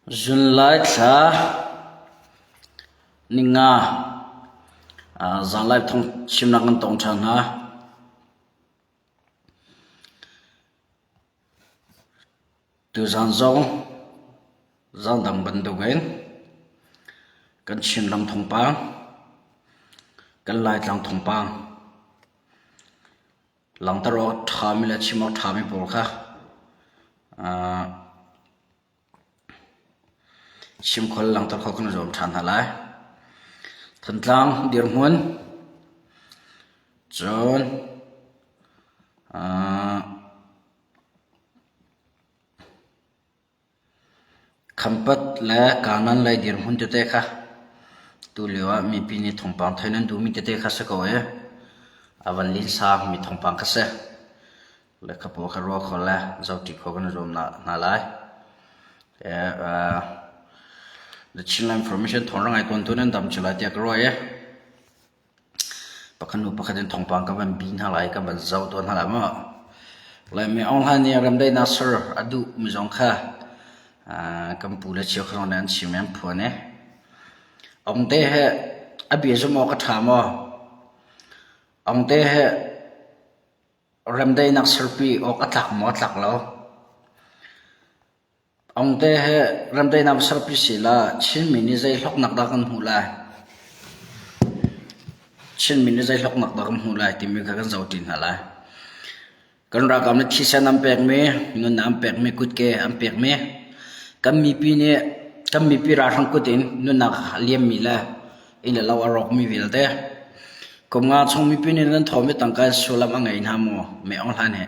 Jun lai tha ninga zang lai thong chim na kan tong thang na tu zang zong zang dang ban du gen kan chim lam thong pang kan lai tlang thong pang lang ta ro tha mi la chim tha mi por kha chim khol lang ta khol kan zom than halai thân tlang dir hun chon khampat la kanan lai dir hun te kha tu lewa mi pi ni thong pang thainan du mi te kha sa ko e avan lin sa mi thong pang kha se le kha po kha ro khol la zau ti kho kan zom na lai the chila information thong rang ai kon tu nan dam chula tia kro e pakhan nu pakhatin thong pang ka ban bin halai ka ban zau ton hala ma lai me online ni ram dai na sir adu mi jong kha kam pu la chiu khron nan chimem phone ong te he abi zo mo ka tha mo ong te he ram dai na sir pi o ka thak mo thak lo ông te he ram dai nam sar pi sila chin mini zai hlok nak da kan hula chin mini zai hlok nak da kan hula ti mi ka kan zau tin hala kan ra kam na thi sa nam pek me nun nam pek me kut ke am pek me kam mi pi ra thang kutin nun nak liam mi la in la law rok mi vil te kom nga chong mi pi ni nan thom mi tang ka sulam angai na mo me ong han he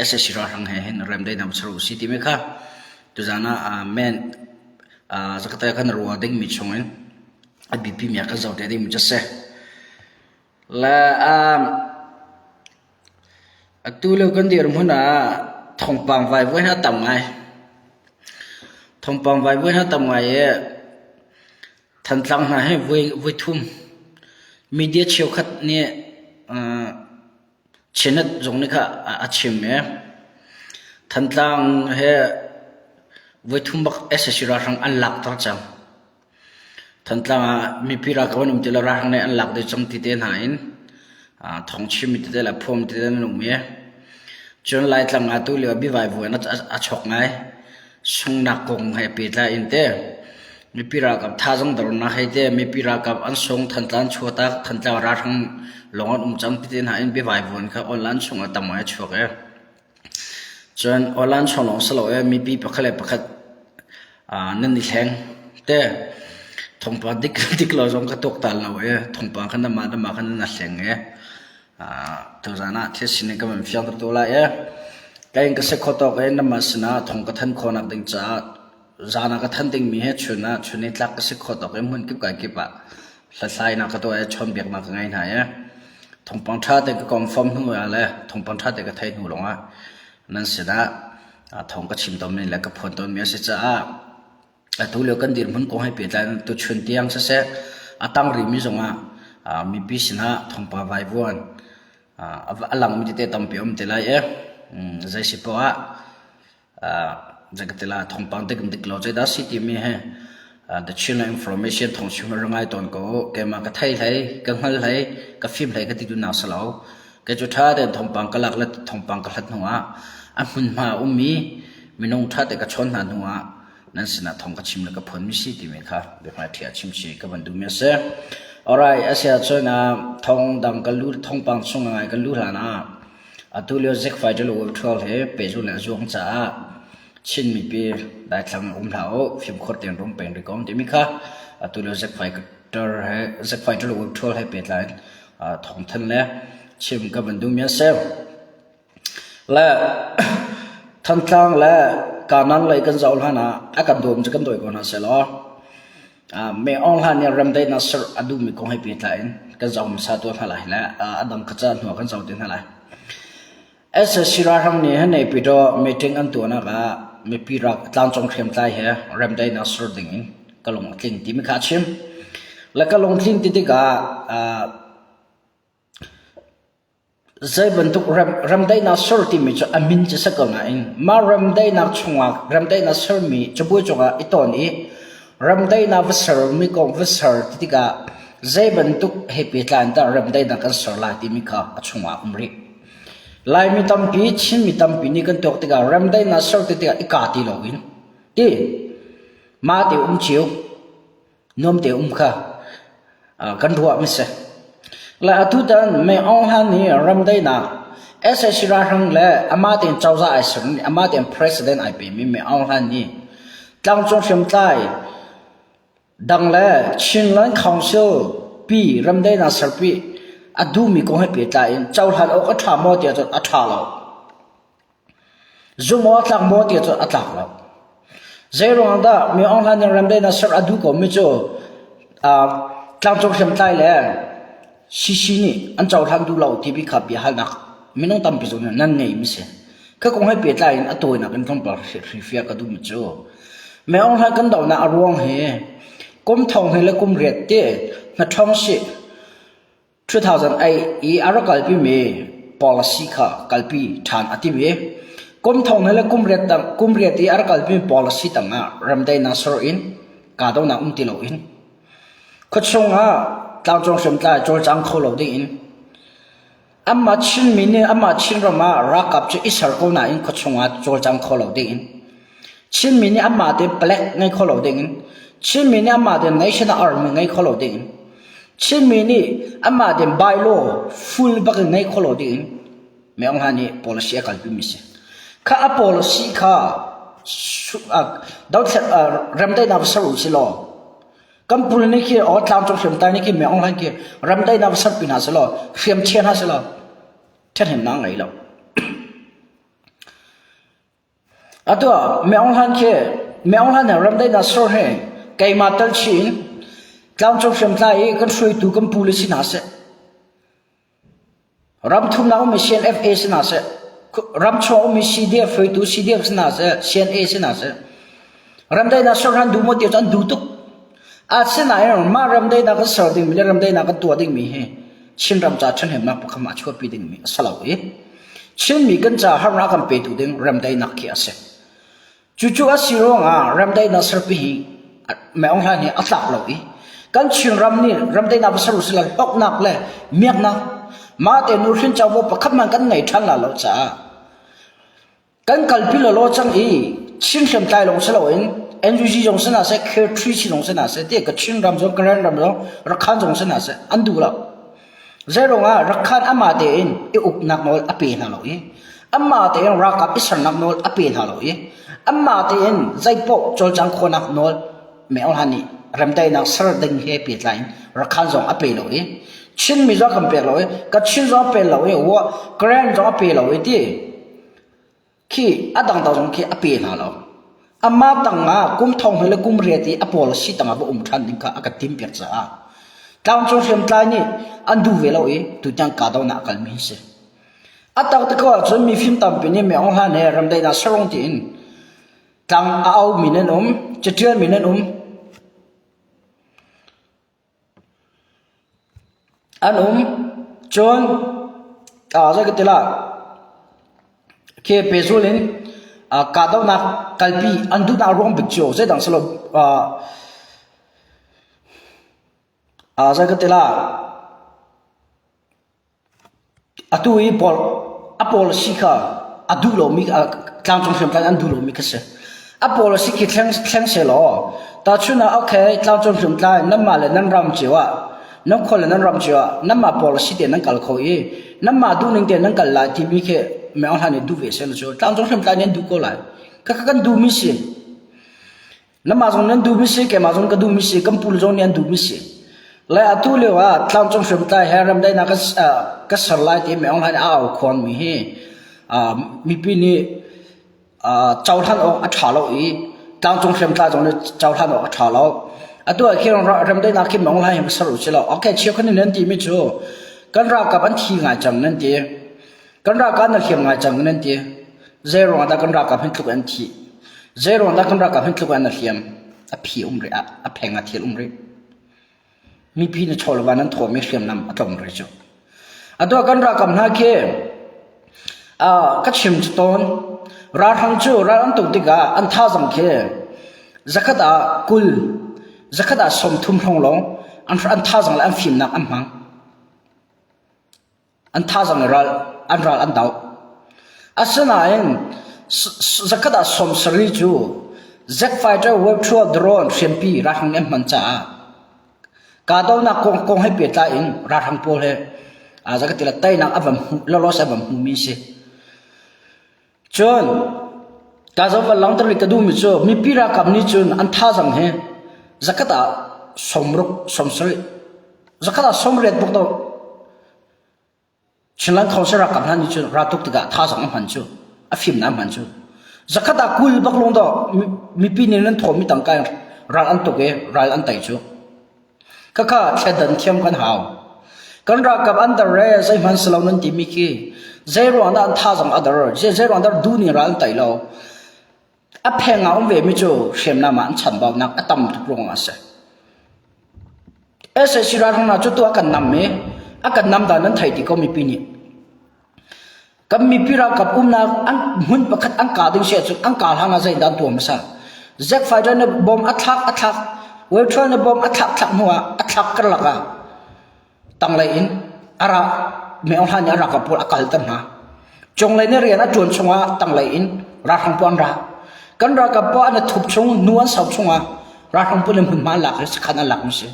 ss ra thang he hen ram dai nam sar si ti me kha tu zana men zakata kan ruwa ding mi chongen bp mi ka zau te ding mi jase la tu lo kan dir huna thong pang vai voi ha tam ngai thong pang vai voi ha tam ngai e than tlang na he voi thum media cheu khat ne chenat jong ne kha achim me than tlang he với thùng bạc SSR rằng ăn lạc tất chẳng thành ra mi pira cái vấn đề là rằng này ăn lạc để trong thị tiền hải thống chi mi tiền là phom tiền nông mía chọn lại là ngã tu liệu bị vài vụ nó chọc ngay sung nạc cùng hay bị lại in thế mi pira cái thà rằng đầu nó hay thế mi pira cái ăn sung thành ra chua ta thành ra rằng lòng trong thị tiền hải bị vài vụ cái online sung ở tầm ấy chua cái chọn online sung lòng salo em mi pi bạc khát nên đi xem thế thong pa dik lo jong ka tok tal na we thong pa khan ma khan na seng e to zana the sin ka man fiang to la e kain ka se khotok e na ma sna thong ka than khona ding cha zana ka than ding mi he chuni tlak ka se khotok e mun kip ka kipa la sai na ka to e chom bek ma ka ngai na e thong pang tha te ka confirm hu ya le thong pang tha te ka thai nu longa nan sida thong ka chim tom ni la ka phon ton mi se cha tu lo kan dir mun ko hai pe tan tu chun tiang sa se atang ri mi zonga mi pi sina thong pa vai von alang mi te tam pe om te lai e zai si po zagatela thong pang te kum dik lo che da si ti mi he the china information thong chim rangai ton ko ke ma ka thai lai ka ngal lai ka phim lai ka ti du na salo ke chu tha de thong pang ka lak la thong pang ka hlat nuwa amun ma ummi minong tha te ka chon na nuwa nan sina thong ka chim la ka phon mi si ti me kha be ma thia chim si ka ban du me se alright asia chona thong dang ka lu thong pang sung ngai ka lu la na atulio zek fighter lo 12 he pe ju la zong cha chin mi pe dai thlang lao phim khot ten rom peng ri kom ti mi kha atulio zek fighter lo 12 he pe line thong than le chim ka ban du me se la thang tlang la kanan lai kan zaul hana akan dom chakan doi ko na selo me online ya ram dai na sir adu mi ko hai pi tain kan zaum sa to halai la adam khacha no kan zau tin halai as sira ram ni hanai pi do meeting an to na ga me pi rak tlang chong khem tai he ram dai na sir ding in kalong tling ti mi kha chim la kalong tling ti ga zai bentuk ramdai na sor ti mi cho amin che sakal na in ma ramdai na chunga ramdai na sor mi chbu chunga iton i ramdai na vasar mi ko vasar ti ka zai bentuk happy tlan ta ramdai na kan sor la ti mi kha achunga umri lai mi tampi chin mi tampi ni kan tok ti ka ramdai na sor ti ka ikati lo in ti ma te chiu nom te kha kan ruwa mi se la atu dan me ong han ni ramdai na ss ra hang le ama ten chawza ai sung ama ten president ai pe mi me ong han ni tlang chong shem tai dang le chin lan council pi ramdai na sarpi adu mi ko he pe ta in chaw han o ka tha mo ti cho a tha lo zo mo tlak mo ti cho a tlak lo zero da me ong han ni ramdai na sar adu ko mi cho tlang chong shem tai le sisi ni an chaw than du lo ti bi kha pi hal nak minong tam pi zo nan nei mi se ka kong hai pe ta in atoi na kan thong par ri fia ka du mi cho me ong ha kan dau na arwang he kom thong he le kum riat te na thong si 2008 i arakal pi me policy kha kalpi than ati me kom thong he le kum riat i arakal pi policy tanga ramdai na sor in ka do na ti lo in khotchonga tlang chong shem ta chol chang kholo de in amma chin mini amma chin rama rakap chu isar ko na in khotchonga chol chang kholo de in chin mini amma de black ngai kholo de in chin mini amma de national army ngai kholo de in chin mini amma de bylaw full bak ngai kholo de in meong hani policy kal pi mi se kha a policy kha daw ramdai na saru si lo kam pul ni ki o tlang chong shem tai ni ki me ong han ki ramdai na sar pina selo khem chen ha selo then hem nang ngai lo ato me ong han na ramdai na sor he kai ma tal chin tlang chong shem tai kan shui tu kam pul si na se ram thum na mi cn fa si na se ram cho mi cdf shui tu cdf si na se cna si na se ramdai na sor han du mo ti chan du tuk asin ay ma ramdai na ka sor ding mi ramdai na ka tua ding mi he chin ram cha chen hem na pakha ma chho pi ding mi asalaw e chin mi kan cha har na kan pe tu ding ramdai na ki ase chu chu asiro nga ramdai na sar pi hi me ong ha ni atlak lo e kan chin ram ni ramdai na basar usla ok nak le miak na ma te nur hin cha wo pakha man kan nei than la lo cha kan kalpi lo chang e chin hem tai long selo in NUG 中是那些 Q3 中是那些这个群ram中 Grand ram中 rakhan 中是那些安度了 zero 啊 rakhan amade in e up nak nol ape na lo e amade in rakap isar nak nol ape na lo e amade in zaipo chol jang kho nak nol me ol hani ramdai nak sar ding he pi line rakhan jong ape lo e chin mi zo compare lo e ka chin zo ape lo e wo Grand jong ape lo e ti ki adang ta jong ki ape na lo amma tanga kum thong hele kum reti apol si tanga bo than ding ka akatim pek cha tang chong sem tla ni andu velo e tu tang ka do na kal mi se atak ta ko chon mi phim tam pe ni me ong ha ne ram dai na sarong tin tang au minen chetrial minen an chon za ka tela ke pezulin kadau na kalpi andu na rong bikcho ze dang selo za ka tela atui apol sikha adu lo mi tlang chong sem tlang andu lo mi kase apol sikhi tlang se lo ta chuna okay tlang chong sem tlang nam ma le nan ram chiwa nam khol nan ram chiwa nam ma pol si te nan kal khoi nam ma du ning te nan kal la ti mi khe me ong han du ve se lo cho tlang chong sem tlang nen du ko lai ka kan du mi si nam ma jong nan du mi si ke ma jong ka du mi si kam pul jong nen du mi si la atu le wa tlang chong sem tai haram dai na ka sar lai ti me ong han au khon mi he mi pi ni chau than o a tha lo i tlang chong sem ta jong le chau than o a tha lo atu a khirong ram dai na ki me ong lai hem sar u chi lo okay chi khan nen ti mi chu kan ra ka ban thi ngai chang nan ti kan ra ka na khem ngai chang nan ti zero da kan ra ka phin tluk an thi zero da kan ra ka phin tluk an na hiam a phi re a phenga thil re mi pi na chol wa nan tho mi hriam nam atom re chu ato kan ra kam na ke ka chim ton ra thang chu ra an tuk tika an tha jang ke zakata kul zakata som thum thong long an tha jang la an phim nak an mang an tha jang ra an dau asana en zakata som sari chu Zack Fighter virtual drone champi ra thang em man cha ka do na kong hai pe ta in ra thang pol he zakatila tai nak avam lolos avam mi se chon ka zo va lang tar ka du mi cho mi pira kam ni chun an tha jang he zakata somruk somsri zakata somret bok do chinlang khosara kam han ni chu ra tuk tiga tha jang man chu a phim na man chu zakata kul bak long do mi pi ni nan thom mi tang kai ral an to ke ral an tai chu kaka thedan thiam kan haw kan ra kap under re sai man salo nan ti mi ki zero an an tha jang other zero under du ni ral tai lo a phenga om ve mi chu shem na man chan ba nak atam tu rong ase ese sira thang na chu to kan nam me akan nam da nan thai ti ko mi pi ni kam mi pira kap na an mun pakhat an ka ding se chu an ka hanga zai dan tu ma sa Zack Fighter ne bom athak Weltron ne bom athak muwa athak kar laka tang lai in ara me on han ara ka pul akal tan ha chong lai ne rian a tuan chunga tang lai in ra thang pon ra kan ra ka pa na thup chung nuan sau chunga ra thang pul mun ma lak se khana lak mi se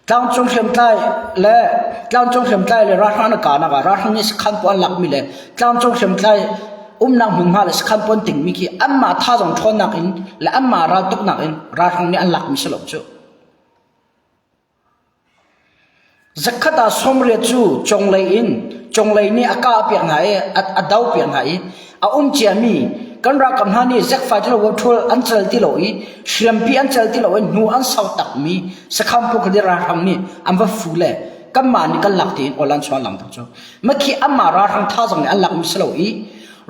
tang chung hem tai le ra thang na ka na ra thang ni se khan pon lak mi le tang chung hem tai nang mun ma le se khan pon ting mi ki amma tha jong thon nak in le amma ra tuk nak in ra thang ni an lak mi se lo chu zakata somre chu chong lei ni aka pian hai adau pian hai a chiami kan ra kam hani Zack Fighter wo thol an chal ti loi shrimpi an chal ti loi nu an sau tak mi sakham pu khadi ra thang ni amba fule kam ma ni kan lak tin olan chwa lam chu makhi amma ra thang tha jang ni an lak mi sloi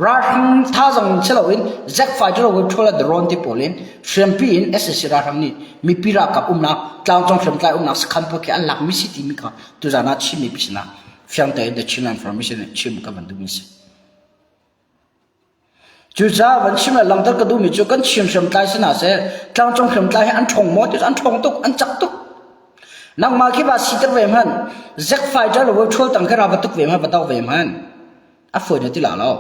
ra thang tha jang chloi Zack Fighter wo thol the ron ti polin shrimpi in ss ra thang ni mi pira kap na tlang chong shem tlai na sakham pu ki an lak mi si ti mi ka tu jana chi mi bisna fyang ta the chin information chim ka ban du mi se chú cha vẫn chim là lòng tất cả đủ mi chú cần chim chim tai xin à sẽ trong chim tai ăn trồng mót thì ăn trồng tục ăn chắc tục nang mà khi bà sĩ tất về man Zack Fighter là vô thua tầng cái ra bắt tục về man bắt đầu về man à phơi được tí là lo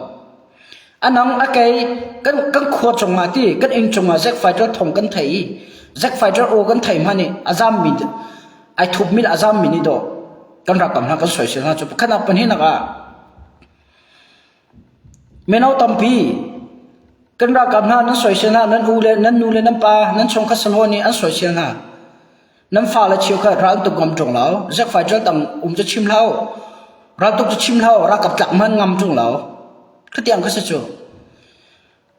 anh nang à cái khuất trồng mà tí cái in trồng mà Zack Fighter thòng cái thầy Zack Fighter ô cái thầy mà nè azam mi ai thục mi azam mi ni đó cái ra cầm na cái soi soi na chú khăn apa ni na ka menau tampi kan ra kam na nan soi sena nan ule nan nule nan pa nan chong khasal ho ni an soi sena nan fa la chiu kha ral tu gam tong lao Zack Fighter tang cha chim lao ral tu cha chim lao ra kap tlak man ngam tong lao khatiang kha sa chu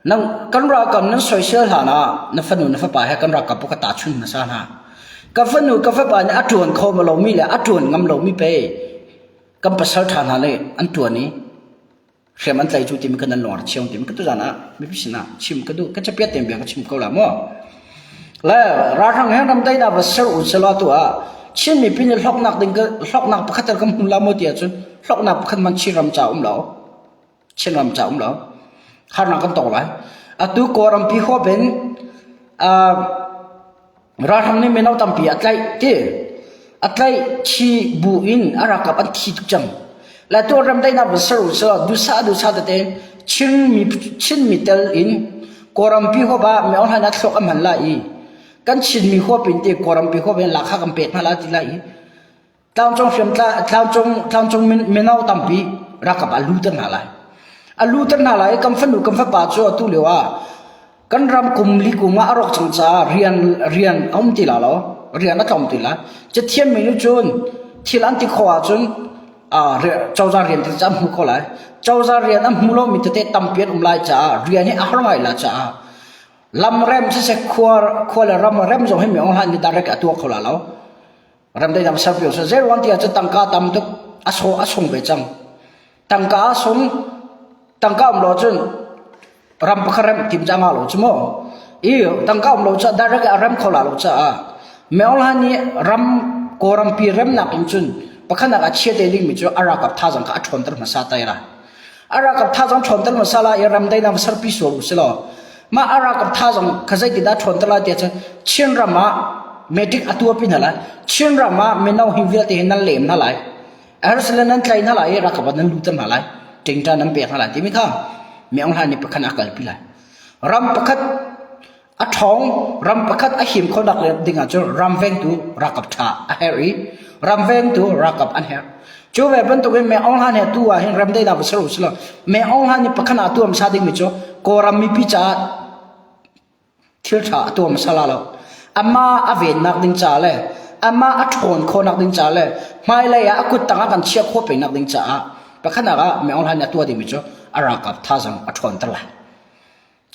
nang kan ra kam nan soi sel ha na fanu na fa pa ha kan ra kap ka ta chun na sa na ka fanu ka fa pa ni atun kho ma lo mi le atun ngam lo mi pe kam pasal tha na le an tu ni xem anh tay chú tìm cái nền lọt chiong tìm cái tôi rằng á mấy cái nào chim cái cái chấp biết tìm việc chim câu làm mà là ra thằng hàng năm tay nào và sâu sâu lo tụi à chim mình pin lọc nạc đừng cái lọc nạc bắt đầu cầm làm một tiệt chứ lọc nạc khăn man chi làm chảo lỗ chi làm chảo lỗ hai nạc cầm tàu lại à tu có làm pi hoa bên ra thằng này mình nào tầm pi at lại chi bu in ara cặp ăn thịt chậm là tôi làm đây là vật sâu sâu du sa thế chín mi tel in koram pi ho ba me on hana thok am han lai kan chín mi ho pin te koram pi ho ben la kha kam pet na la ti lai tang chong min nau tam pi ra ka ba lu tan na lai kam fa pa cho tu lewa kan ram kum li kuma arok chang cha rian om ti la lo rian na tom ti la che thiam mi nu chun thil an ti khwa chun châu gia riêng thì chăm hú có lại châu gia riêng am hú lo mi te tam piet lại cha riêng ni ahar mai la cha lam rem se khua la ram rem zo hem ong han ni direct atu ko la lo ram dai dam sarpio so zero one ti cha tangka tam tuk asong be chang tangka am lo chun ram pakharem tim changa lo chmo tangka am lo cha direct ram ko la lo cha me ong han ni ram koram pi rem na kim chun ประคันนักเชียเดลิงมิจูอารากับท่าจังก็ชนตรมาซาไตละอารากับท่าจังชนตรมาซาลาเอรัมได้นำสารพิสูจน์สิลอมาอารากับท่าจังขจายติดาชนตรลาเดียจะเชียนรามาเมดิกอตัวพินาละเชียนรามาเมนเอาหิมวิลติเห็นนั่นเลมนั่นไหลเออร์สเลนันใครนั่นไหลรักกับนั้นลุตันนั่นไหลจิงจานันเปียกนั่นไหลที่มิข้ามีองค์หานี่ประคันอากาศพิไลรัมประคัดอัฐองรัมประคัดอหิมคนดักเลยดิ่งอาจูรัมเวงตูรักกับท่าอเฮรีรัมเวงตูรักกับอันเฮรจูเวบันตุเกมีองค์หานี่ตัวเห็นรัมได้นับสรุปสิละมีองค์หานี่ประคันตัวมันซาดิ่งมิจูโกรัมมีพิจาทิลท่าตัวมันซาลาแล้วอามาอเวนนักดิ่งจ่าเลยอามาอัฐอนคนนักดิ่งจ่าเลยไม่เลยอะกุดตั้งกันเชียร์โคเป็นนักดิ่งจ่าประคันก็มีองค์หานี่ตัวดิ่งมิจูอารักกับท่าจังอัฐอนตระ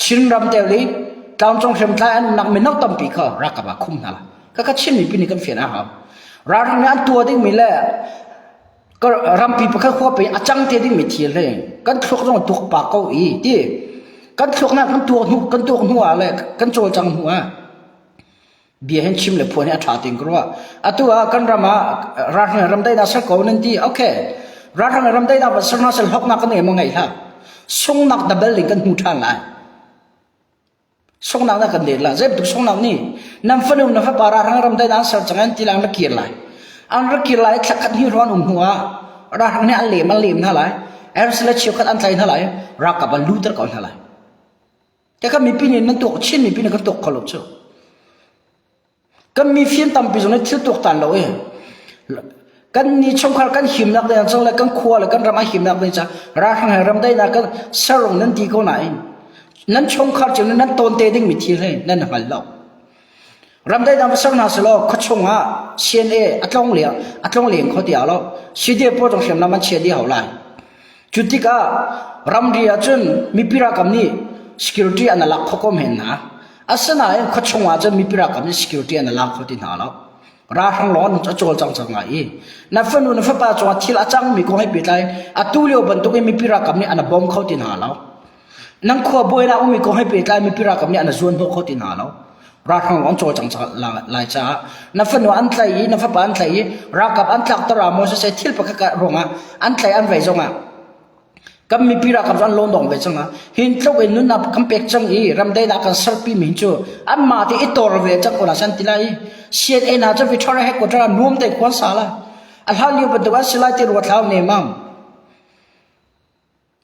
ชินรำเตลีตามจงเข็มทายอันนักไม่นักตั้มปีก็รักกับคุ้มนั่นแหละก็ชินมีปีนี้กันเฟียนะครับรักนั้นตัวดิ่งมีเลยก็รำปีประคับขั้วไปอาจังเตดิ่งมีทีเลยกันทุกต้องตัวปากเก้าอี้ที่กันทุกนั้นกันตัวหัวเลยกันโจจังหัวเบียเห็นชิมเลยพวกนี้อาชาติงกลัวตัวกันรำมารักนั้นรำได้น่าสักคนนั่นที่โอเครักนั้นรำได้น่าสักน่าสักหกนักกันเองมั้งไงล่ะส่งนักดับเบิลลิงกันหูทันละส่งนักนักกันเดียร์ละเจ็บตุกส่งนักนี่น้ำฝนน้ำฝนปารารังรำได้น่าสักจังงั้นที่หลังนักเกียร์ละอันนักเกียร์ละขัดขัดหิร้อนหัวรักนี้อันเหลี่ยมนั่นแหละเอร์สเลชิวขัดอันใจนั่นแหละรักกับบอลลูตร์ก่อนนั่นแหละแต่ก็มีปีนี้นั่นตัวชินมีปีนี้ก็ตัวขลุ่มเจ้าก็มีฟิล์มตั้มปีจนที่ตัวตันเรากันนี่ชงขารกันหิมนักเดินจังเลยกันขวาเลยกันรำมาหิมนักเดินจ้ารักให้รำได้นะกันสรงนั้นดีกว่าไหนนั้นชงขารจนนั้นต้นเตดิ้งมิทีเลยนั่นหันเรารำได้นะภาษาหน้าสโลเขาชงอ่ะเชียนอัตลงเหลียงเขาเดียวเราชีเดียพอจงเขียนน้ำมันเชียนเดียวเลยจุดที่ก็รำเรียจนมีพิรากรรมนี้ security อันนั้นลักเขาก็เห็นนะอาศัยนั้นเขาชงอ่ะจนมีพิรากรรมนี้ security อันนั้นลักเขาที่หน้าเรารักทั้งร้อนจะโจรจังจังไงนับฟันดูนับฟันป้าจงที่ละจังมีคนให้ปิดเลยอัตุเลียวบรรทุกมีพิรากรรมนี้อันนั้นบอมเขาที่หน้าเรานั่งขวบวยนะมีคนให้ปิดเลยมีพิรากรรมนี้อันนั้นส่วนพวกเขาที่หน้าเรารักทั้งร้อนโจรจังจังหลายจ้านับฟันดูอันไหนนับฟันป้าอันไหนรักกับอันตักตระมอสเสที่ปะกะรงอ่ะอันไหนอันไว้จงอ่ะก็มีพิรากรรมอันล้นดองไว้จงอ่ะหินทวีนุนับคำเป็กจังอีรำได้นักการสร์ปีมินจูอันมาที่อิตอร์เวจักคนละสันติไลเชียนน่าจะวิชาให้คนละนุ่มแต่คนสาละอัลฮัลลิวบัดวันสิลายที่รัวเท้าเนมัม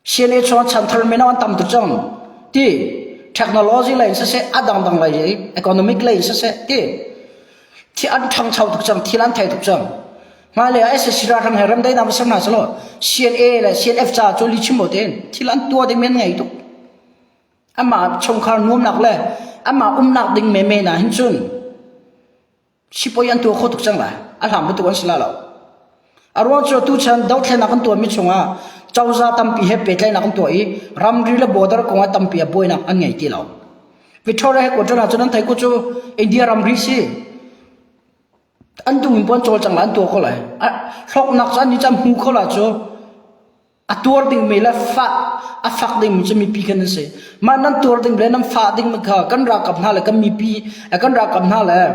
เชียนชวนฉันทรมานวันตั้มตุจังที่เทคโนโลยีเลยเสร็จอัดดังเลยอีโคโนมิกเลยเสร็จที่อันทางชาวตุจังที่ร้านไทยตุจังมาเลยไอ้เสียรังให้รำได้นำสังนาสโลเชียนเลยเชียนจ้าโจลิชิโมเดนที่ร้านตัวเด็กเมียนไงตุอามาชงคารนุ่มหนักเลยอามาหนักดิ่งเมย์นะหินจุนชิปยันตัวโคตรจังเลยอัลฮัมดุลิลลาห์สิลาเราอารวาจตุชันดาวเทนักตัวมิชงอ่ะเจ้าซาตัมปีเฮเปตเลยนักตัวอีรำรีเลบอดาร์กงตัมปีบอยนักอันไงที่เราวิทอร์เฮกุจนาจนั้นไทยกุจูอินเดียรำรีซีอันตัวมีปนโจจังหลังตัวเขาเลยหลอกนักสันนี่จำหูเขาละจูอัตัวดิ่งเมล่ฟ้าฟักดิ่งมันจะมีปีกันนั่นสิมันนั่นตัวดิ่งเบลนั่นฟ้าดิ่งมันก็กันรักกับนั่นเลยกันมีปีกันรักกับนั่นเลย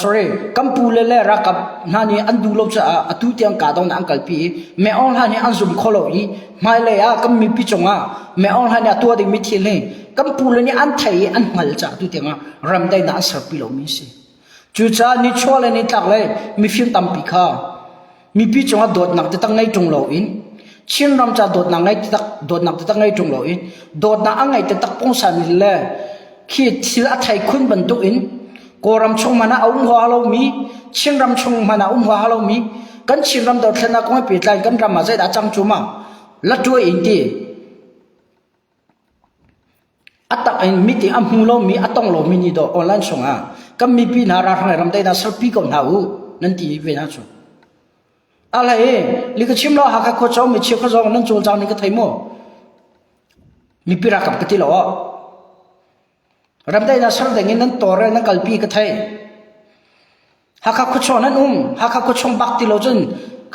sorry กัมพูเลเลยรักกับนั่นนี่อันดูลบจะอัตุเตียงกาดองนั่งกัลปีแม่องนั่นนี่อันซุ่มขลุ่ยไม่เลยกัมมีปีจงแม่องนั่นนี่ตัวดิ่งมีทีเลยกัมพูเลนี่อันไทยอันหัลจะอัตุเตียงรำได้น่าสร์ปีโลมิสิจุดจ้านี่ชัวร์เลยนี่ตักเลยมีฟิล์มตั้มปีข้ามีปีจงโดดนักตั้งไงจงโลอินชินรำจะโดดนักไงตักโดดนักตั้งไงจงโลอินโดดนักอังไงตักปงสันนี่เลยคิดสิละไทยคุณบรรทุกอินกรำชงมานะอุ้มหัวเรามีชินรำชงมานะอุ้มหัวเรามีกันชินรำโดดเล่นนักก็ไม่ปิดเลยกันรำมาใจด่าจังจุมาละตัวอินดีอัตตาอินมิติอัมหูเรามีอัตตงเรามีนี่ดอกออนไลน์ชงก็มีปีนาราทางรำได้น่าสปีก่อนหาอูนั่นที่เวนัชอะไรลิขชิมเราหากเขาเจ้าไม่เชื่อเขาเจ้านั่นโจรเจ้านี่ก็ไทยมั่วมีปีรักกับกติเรารำได้น่าสแต่เงินนั้นตัวเรนั่นกัลปีก็ไทยหากเขาเจ้านั้นหากเขาเจ้าบักติเราจน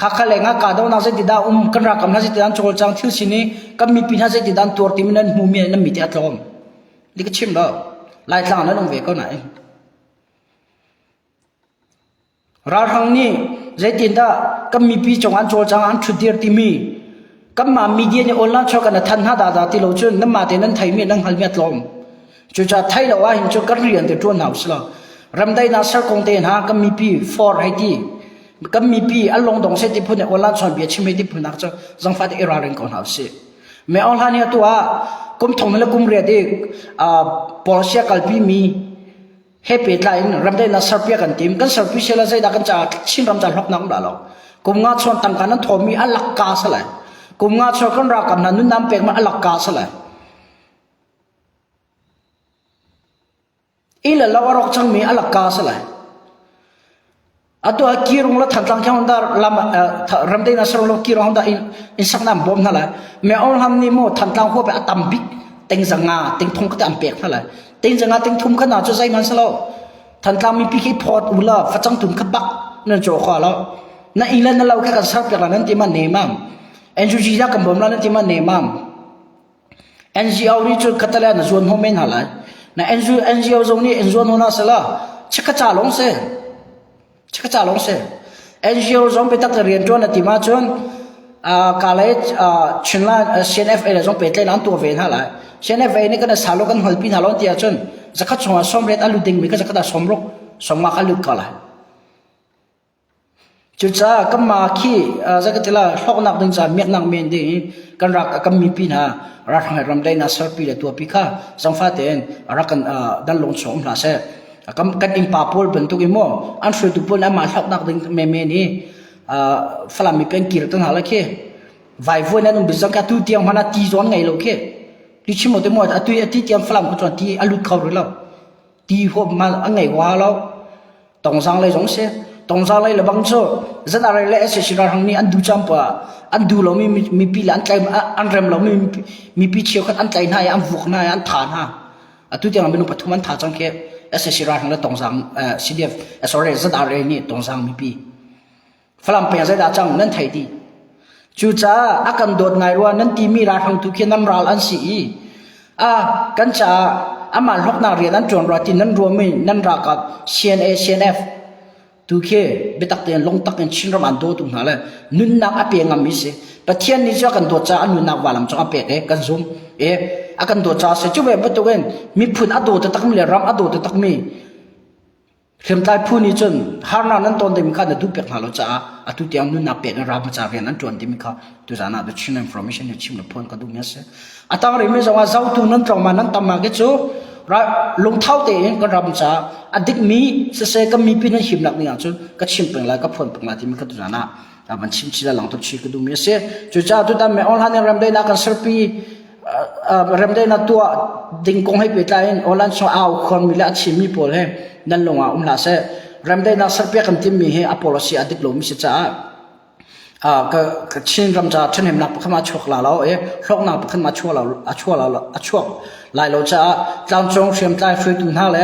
หากเขาเล่งกาดาวน่าจะติดดาวกันรักกับน่าจะติดดาวโจรเจ้าที่สินี้ก็มีปีน่าจะติดดาวตัวที่มันนั้นหูมีนั่นมีแต่อัตลมลิขชิมเราไล่ทางนั้นลงเวก็ไหนรักทางนี้ zai tin da kam mi pi chong an chol chang an thu dir ti mi kam ma media ni online chok an than ha da ti lo chun nam ma te nan thai mi nang hal met lom chu cha thai lo wa hin chu kar rian te tuan haus la ram dai na sar kong te ha kam mi pi for hai ti kam mi pi an long dong se ti phun online chon bi chim ti phun nak cha jang fa te era ren kon haus se me on ha ni tu a kum thong la kum re de policy kalpi mi happy line ram dai na sar pia kan tim kan sar pi se la zai da kan cha chin ram cha lok nak da lo kum nga chon tam kan an thomi an lak ka sa la kum nga chon kan ra kam na nun nam pek ma an lak ka sa la ila lawarok chang mi an lak ka sa la ato kirong la thang tang chang da lam ram dai na sar lo kirong da in sak nam bom na la me on ham ni mo thang tang ho pe atam bik teng zanga teng thong ka am pek na la teng zanga teng thum ka na cho zai man sa lo thang tang mi pi ki phot ula fa chang tum ka bak na jo kha lo na ilan na law ka kan sar pe la nan ti man ne mam NGO ji da kan bom la nan ti man ne mam NGO ni chu khatala na zon ho men hala na NGO zong ni NGO no na sala chaka cha long se NGO zong pe tak rian ton na ti ma chon college chinla CNFA la zong pe tle nan tu ven hala CNFA ni kana salo kan holpi na lon ti a chon zakat chonga som ret alu ding mi ka zakat somrok somma ka lu kala chu cha kam ma khi zakatila hlok nak ding cha mek nak men ding kan rak kam mi pi na ra thang ram dai na sar pi le tu pi kha jang fa ten ra kan dan long chom la se kam kan im pa pol ben tu ki mo an fru tu pol na ma hlok nak ding me ni fala mi pen kir tan hala ke vai vo na num bizang ka tu tiang mana ti zon ngai lo ke ti chimo te mo atu ati tiang flam ko chon ti alut khaw ri lo ti ho ma angai wa lo tong sang lai jong se tong sang lai la bang cho zan are le se shira hang ni an du cham pa an du lo mi pi lan kai an rem lo mi pi chiu khat an kai na ya an vuk na ya an tha na atu tiang menu pathuman tha chang ke se shira hang la tong sang CDF sorry zan are ni tong sang mi pi flam pe za da chang nan thai di chu cha akan dot ngai ro nan ti mi ra thang tu khe nam ral an si kan cha amal hok na rian an chon ra tin nan ro mi nan ra ka CNF tu khe betak ten long tak en chin ram an do tu na la nun nak a pe ngam mi se pathian ni cha kan dot cha an nun nak walam cha pe ke kan zum akan dot cha se chu be ba to gen mi phun a do ta tak mi le ram a do ta tak mi khem tai phu ni chon har na nan ton de mi kha na du pek na lo cha atu tiang nun na pe na ra ma cha rian an ton de mi kha tu za na the chin information ni chim na phone ka du me se atang ri me zawa zau tu nan trong ma nan tam ma ge chu ra lung thau te ka ram cha adik mi se ka mi pi na him nak ni chu ka chim peng la ka phone peng la ti mi ka tu za na man chim chi la lang to chi ka du me se chu cha tu ta me on han ram de na kan ser pi ram de na tua ding kong hai pe ta in online so au khon mi la chi mi pol he nan longa la se ram de na ser pe kan tim mi he apology adik lo mi se cha ka chin ram cha chen hem nak khama chok la lo hlok na khama chwa lai lo cha tlang chong shem tai fru tu na le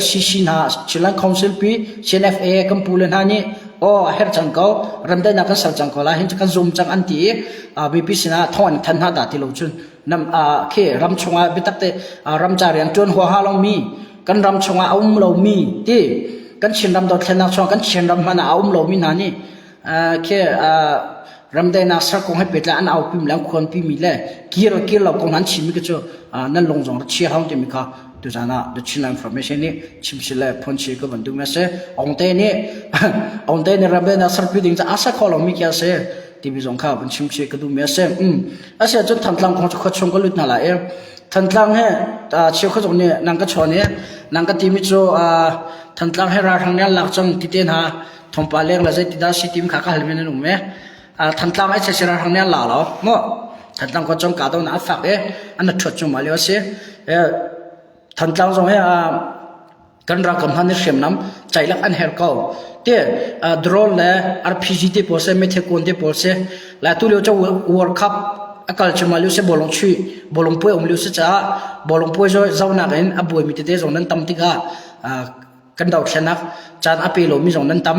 si na chilan council pi CNFA kam pulen ha ni her chang ko ram de na ka sar chang ko la hin kan zoom chang an ti bp sina thon than ha da ti lo chun nam khe ram chunga bitak te ram cha rian chon ho ha long mi kan ram chunga lo mi ti kan chin ram do thlen na chong kan chin ram mana lo mi na ni ke ram dai na sar kong hai petla an au pim lang khon pi mi le kir lo kong han chi mi ke cho nan long jong chi haung te mi kha tu jana the chin information ni chim chile phon chi ko ban du me se ong te ni ram dai na sar pi ding cha asa kholong mi kya se ti bi jong kha ban chim chi ko du me se ase chon tham tlang kong kho chong ko lut na la than tlang he chiu kho jong ne nang ka cho ne nang ka ti mi cho than tlang he ra thang ne lak chang ti ten ha thom pa leng la zai ti da si tim kha ka halmen nu me than tlang ai se ra thang ne la lo mo than tlang ko chong ka do na fak an thot chu ma le se than tlang jong he kan ra kam han shem nam chai lak an her ko te drone le RPG te po se me the kon te po se la tu le cho world cup akal chuma lu se bolong poi lu se cha bolong poi zo zauna gen aboi mi te zong nan tam ti ga kan dau thlenak chan api lo mi jong nan tam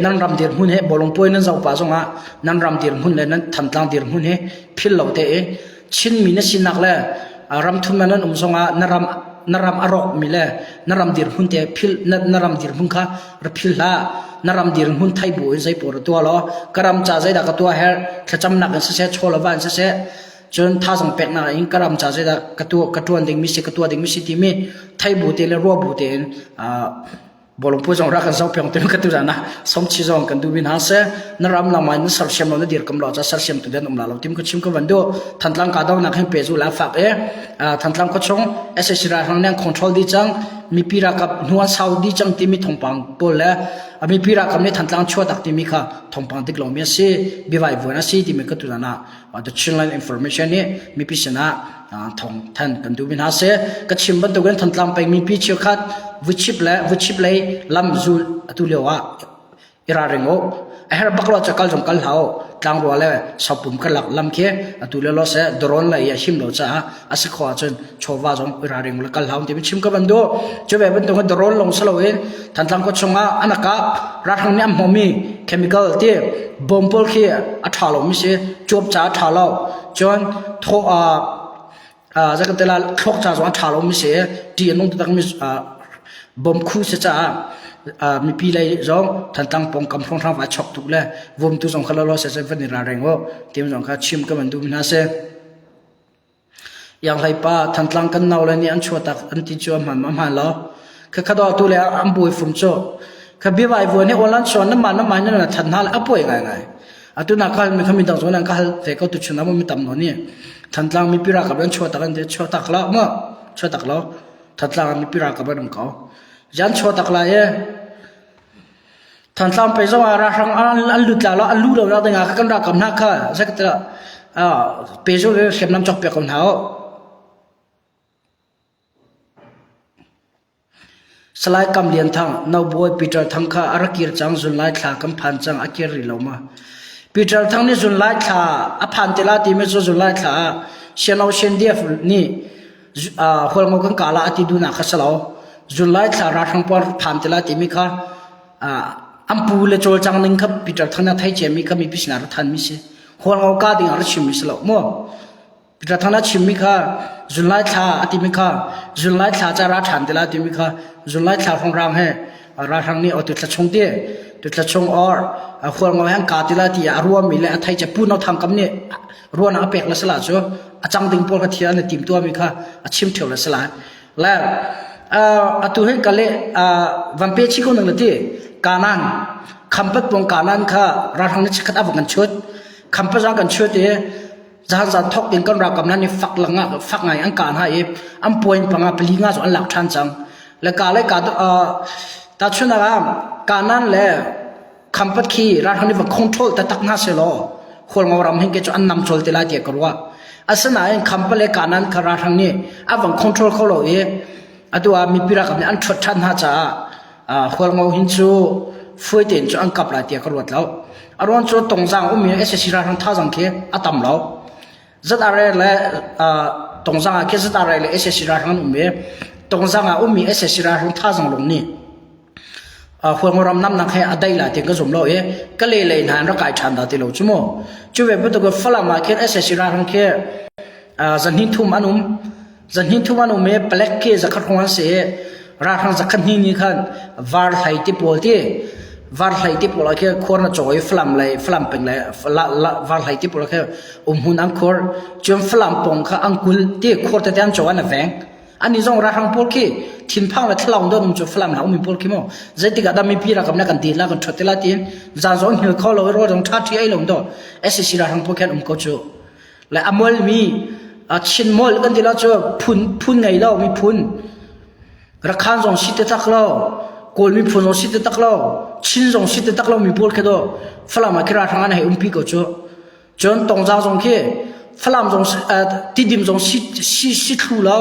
nan ram dir hun he bolong poi nan zau pa zonga nan ram dir hun le nan than tlang dir hun he phil lo te chin mi na sinak le รำทุนนั้นสงนารำอรกมิเลนารำดิรหุ่นเตพิลนารำดิรหุ่นข้ารพิลละนารำดิรหุ่นไทยบุญใจปวดตัวล้อกรำจ่าใจดักตัวเฮร์ขจำหนักเสียโชลวันเสียจนท่าสังเป็ดน่ะอิงกรำจ่าใจดักกระตัวดิ่งมิสิที่มีไทยบุตรเลรัวบุตรบอลพูดจงรักกันสองเพียงตัวกันตัวนะสมชิจงกันดูวินาเสนรำละมันสารเชื่อมเราเนี่ยเดี๋ยวกำลังจะสารเชื่อมตัวเดินมาเราทีมก็ชิมกันวันดูทันหลังการดองนักให้เปจูแล้วฝากทันหลังก็ชงSSC ราทางเนี่ยคอนโทรลดีจังมีปีรักับนัวสาวดีจังที่มีทงปังปนแล้วมีปีรักับเนี่ยทันหลังชัวตักที่มีค่ะทงปังที่กลางมีสิบีไวฟ์นะสิที่มีก็ตัวนะว่าตัวชิ้นไลน์อินโฟเมชันเนี่ยมีพิเศษนะทงทันกันดูวินาเสก็ชิมบันตัวกันทันหลังไปมีปีเชียวคัดวิชิปเลยลำจูตุเลียวอิราเริงโอเฮร์บักลอจะกัลจงกัลหาวกลางรัวเลยสอบปุ่มกันหลักลำเคียตุเลียวเสดรอนเลยยาชิมเราจะอาศัยขวาจนโชว์ว่าจงอิราเริงเลยกัลหาวที่เป็นชิมกันบันดูจะแบบเป็นตัวกันดรอนลงสโลเอนทันหลังก็ชงอันนักรัฐนี้มมีเคมีคอลที่บอมพอลเคียอัฐาลมิเสจบจ้าฐาลจนโทจะกันแต่ละทกจ้าจงอัฐาลมิเสที่นุ่งตั้งมิบอมคู่เสียจ้ามีปีเลยร้องทันตั้งปองกำพงทางฝ่ายช็อกทุกเลยวงตุสงขลาลอเสียเป็นนิราเริงว่าเตรียมสงขลาชิมกันมันดูน่าเสียอย่างไรป้าทันตั้งกันน่าเลยนี่อันชัวตักอันที่ชัวมันล้อคือข้าตัวตัวเลยอันบุยฝุ่มโจคือบีวายวัวเนี่ยวันละชวนน้ำมันนั่นทันหาอันบุยไงอันตัวนักการมีขมิ้นต่างส่วนนั้นก็เฟกเอาตุชนะมันมีต่ำหน่อยนี่ทันตั้งมีปีรักกับเรื่องชัวตักอันเดียวชัวตักละมั้งชัวตักละทันตั้งมีปีรักกับเรื่องเขายันชัวตักละทันตั้งไปจังหวะราชังอันลุดแล้วอันลุดแล้วแต่งานกันรักกับนักข้าสักแต่ไปจังหวะเข็มน้ำจอกเปียกคนเขาสลายกำเลียนทางนาวบอยปีเตอร์ทางข้าอารักยืจังจุนไล่ขากำพันจังอากิริลมาปีเตอร์ทางนี้จุนไล่ขาอพันเตลาตีไม่จุนไล่ขาเชียนเอาเชียนเดียฟนี่คนงกันกาลาอติดูนักสลาวจุนไล่ขาราชังปอนพันเตลาตีมีข้าอัมพูเลโจจังนึงครับปีเตอร์ทางนั้นไทยเจมีข้ามีพิษนารัทันมิเสคนงกาดิ่งอารัชิมิสลาวมั่วปีเตอร์ทางนั้นชิมิข้าจุนไล่ขาอติมิข้าจุนไล่ขาจะราชันเตลาตีมิข้าจุนไล่ขาของรังเฮราชังนี้เอาติดละชงเตี้ยติดละชงออร์คนงแห่งกาติลาตีอารวมมีและไทยจะพูดเอาทางคำนี้รวนอาเป็กละสละจ้ะจังดิ่งพอลกเทียนทีมตัวมีข้าชิมเที่ยวละสละแล้วตัวเฮกันเลยวันเปชิโกนึงเลยที่กานันคำพัดปงกานันข้าราชังนี้ชักอับกันชุดคำพัดจังกันชุดที่จะทอกดินกันรักกับนั้นนี่ฝักไงอันการให้อันป่วยปังอาปลีง่าส่วนหลักทันจังและการเลยการตาชุนนะครับการนั้นแหละคำพัดขี้รัฐนี้ว่าคอนโทรลแต่ตักน่าเสียหล่อคนเรารำให้แกจะอันนำโจลติลาเดียกว่าอาศัยนั้นคำพัดเลยการนั้นคารัฐนี้อันว่าคอนโทรลเขาหล่ออันตัวมีปีรักกับนี้อันชุดทันหาจ้าคนเราหินจูฟื้นเต็นจูอันกับลาเดียกว่าแล้วอารมณ์จูตรงจังมีSSCราทังท่าจังเขอัตมแล้วจัดอะไรเลยตรงจังอาคิดจัดอะไรเลยSSCราทังตรงจังมีSSCราทังท่าจังลงนี่คนเรารำน้ำนักให้อได้ละที่ก็สมเราก็เลยนานรักไก่ชันดาที่เราชั่วโมงจู่แบบตัวก็ฝรั่งมาคิดSSCราทังจันหินทุ่มอันเปล็กเกจะขัดหัวเสียราทังจะขัดหินนี่ขันวาร์ไทยที่ปวดที่วาร์ไทยที่ปวดคือคนน่ะจ่อยฝรั่งเลยฝรั่งเป็นเลยวาร์ไทยที่ปวดคือหุ่นอังคอร์จนฝรั่งปงค่ะอังกุลที่คอร์ตเตียนจ่อยนั่นแฝงอันนี้จงราทังปวดขี้ทิ้งพังเลยทะเลาะโดนจุดฝรั่งเราไม่ปวดขี้มั้งใจที่กระดาษมีปีรักกับนักกันดีแล้วกันชดเตล่าทีนจานจงหิวข้าวเราเราต้องทัดที่ไอ้ลงตัวSSCราทังปวดแค่ก็จู่และอมอลมีชินมอลกันดีแล้วจู่พุนไงเรามีพุนรักขันจงสิทธิ์ตักเราโกลมีพุนจงสิทธิ์ตักเราชินจงสิทธิ์ตักเรามีปวดแค่ตัวฝรั่งมาคิดราทังอันให้ปีก็จู่จนตรงจางจงขี้ฝรั่งจงติดดิมจงสิทธิ์เรา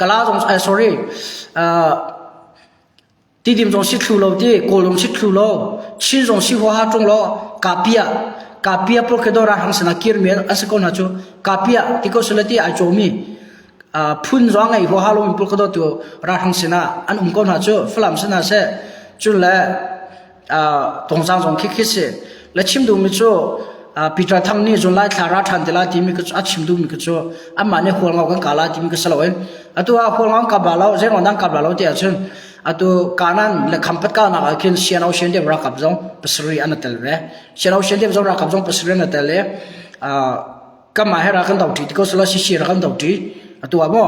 กลาจงsorry ติดดิมจงสิทธิ์เราที่โกลจงสิทธิ์เราชินจงสิหัวหาจงเรากาเปียปลุกให้ตัวราทังสนาคิร์มีอันสกุลนะจู่กาเปียที่เขาสุดที่อาจจะมีพุ่นร้องไงหัวหาลงปลุกให้ตัวราทังสนาอันก็นะจู่ฝรั่งสนาเสจู่แล้วตรงจางจงคิดเสียและชิมดูมิจู่ ปีตราทั้งนี้จนไล่ทาราทันแต่ละทีมีก็อัดชิมดูมีก็ชัวอันมาเนี่ยหัวเงากันกาลาทีมีก็สลายตัวหัวเงากับเราเจ้าหน้ากับเราเดียวฉันตัวการนั้นและคำพัดการนักขึ้นเชียนเอาเชียนเดียบรักกับจงปัสรีอันนั้นเตลเลยเชียนเอาเชียนเดียบจงรักกับจงปัสรีอันนั้นเตลเลยก็มาให้รักกันดาวทีที่ก็สละสิชีรักกันดาวทีตัวบ่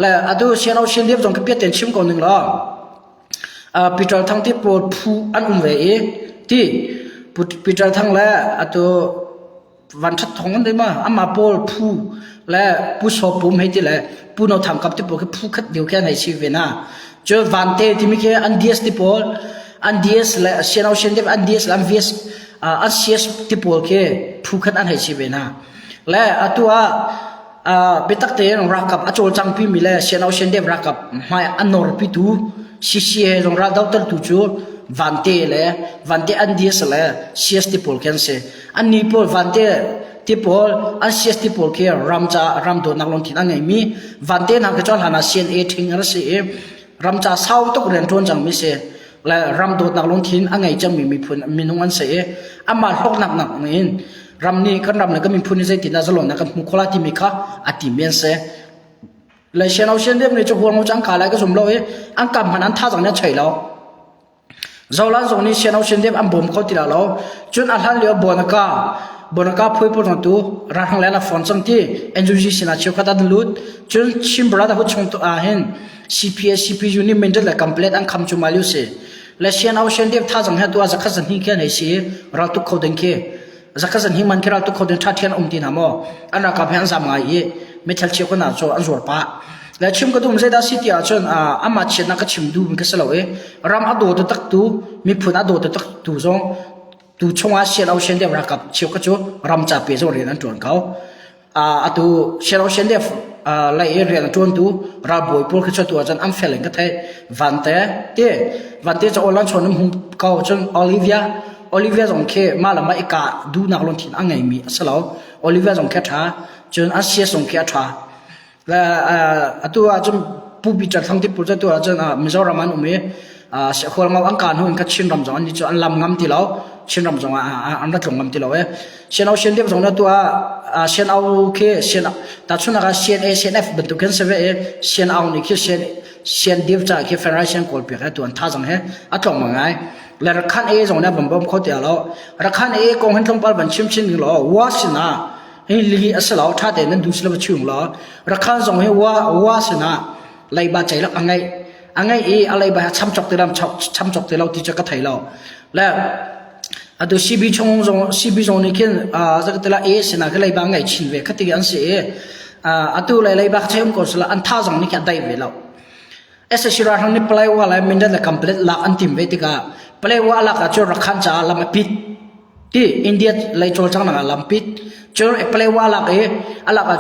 และตัวเชียนเอาเชียนเดียบจงก็เปลี่ยนเต็มชิมก่อนหนึ่งละปีตราทั้งที่โปรดผู้อันเวที่ปีตราทั้งและตัววันชัดทองกันได้มาอามาโปลผู้และผู้สอบผมให้ที่แหละผู้นำทำกับที่บอกคือผู้คัดเดียวแค่ในชีวิตนะเจอวันเตที่มีแค่อันเดียสที่โปลอันเดียสและเชียนเอาเชียนเดียบอันเดียสและอันเวียสอันเชียสที่โปลแค่ผู้คัดอันให้ชีวิตนะและตัวเบตักเตนรักกับอโจลจังพิมิเลเชียนเอาเชียนเดียบรักกับไม่อันนอร์พิตูชิเชียรงรักดาวตลตุจูวันเตเลยวันเตอันเดียสเลยเชียสที่โปลแค่เสียอันนี้โปลวันเตที่โปลอันเชียสที่โปลแค่รำโดนักลงทุนอันไงมีวันเตนักจอลหานาเชียนทิ้งอะไรเสียรำจะเศร้าตุกเรียนทวนจังมิเสียและรำโดนักลงทุนอันไงจะมีพูนมีนุ่งอันเสียอามาหกหนักนี่รำนี้ก็รำเลยก็มีพูนใจติดน่าจะหล่นนะกับมุขลาที่มีข้าอติเมียนเสียและเชียนเอาเชียนเดียบในจุดหัวงูจังขาอะไรก็สมเราอันกำมันนั้นท่าจังเนี่ยเฉยแล้วเราล้านตรงนี้เชียนเอาเชียนเดียบอันบ่มเขาติดแล้วจนอันทันเลี้ยวบนกาพูดพูดตรงตัวรักแล้วนะฟอนซังที่เอ็นจูจีสินะเชื่อขัดดันลุดจนชิมบราดาหุ่นชงตัวเห็น CPS CPU นี่มันจะเลย complete อันคำจุมาลิวเสียและเชียนเอาเชียนเดียบท่าจังเนี่ยตัวจะขัดสันหิ้งแค่ไหนเสียเราตุกเขาดึงแค่จะขัดสันหิ้งมันแค่เราตุกเขาดึงท่าเทียนตีนหามออันรักกับเห็นสามไงไม่ทันเชื่อคนนั้นโจอันจวดปะและชิมก็ดูมันจะได้สิที่อาจารย์อามาเชียนนักชิมดูมันก็สลายรำอโดดตักตูมีผลอโดดตักตูจงตูชงอาเชียนเอาเชียนเดียบรักกับเชียวก็จูรำจับเปียจงเรียนนั่นจวนเขาตูเชียนเอาเชียนเดียบไล่เรียนจวนตูราบวยพูดคือชตัวอาจารย์อัมเฟลก็ไทยวันเต้จะอลันชนน้ำหุ่นเขาจนโอลิเวียจงเคมาละมาอีกาดูนักลงทุนอันไงมีสลาวโอลิเวียจงแค่ท่าจนอาเซียจงแค่ท่าและตัวจนผู้บิดทั้งที่ผู้ตัวจนมิจฉามันอุ้มคนเราอังการหุ่นก็ชินรำจงอันนี้จนลำงำที่เราชินรำจงอันนั้นลงงำที่เราเช่นเอาเช่นเดียบจงนั้นตัวเช่นเอาเคเช่นแต่ช่วงนั้นเช่นเช่นF บรรทุกกันเสวยเช่นเอานี่คือเช่นเดียบจากเฟรนซ์กอลเปียกตัวท่าจังเหรออัตลงมังไงและรักขันจงนั้นบ่มเขาเดียวเรารักขันกองเห็นทงปาลบันชิมนี่เราว่าสินะเฮ้ยลีอัศลาวท่าแต่นั้นดูสิเราช่วยเรารักขันจงให้ว่าสินะไล่บาดใจแล้วอังไงอะไรบาช้ำจอกเตลช้ำจอกเตลที่จะกระไทยเราและตัวซีบีจงนี่คือจะกระเตลสินะก็ไล่บางไงชินเวคติกันเสียตัวไล่บาใช้องค์กรสละอันท่าจงนี่แค่ได้เวลาชิราทางนี้เปล่าว่าอะไรมันจะคอมพลีทลักอันติมเวติกาเปล่าว่าลักจะรักขันจ้าลำปิดที่อินเดียไล่โจลจังนังลำปิดจนเปล่าว่าลัก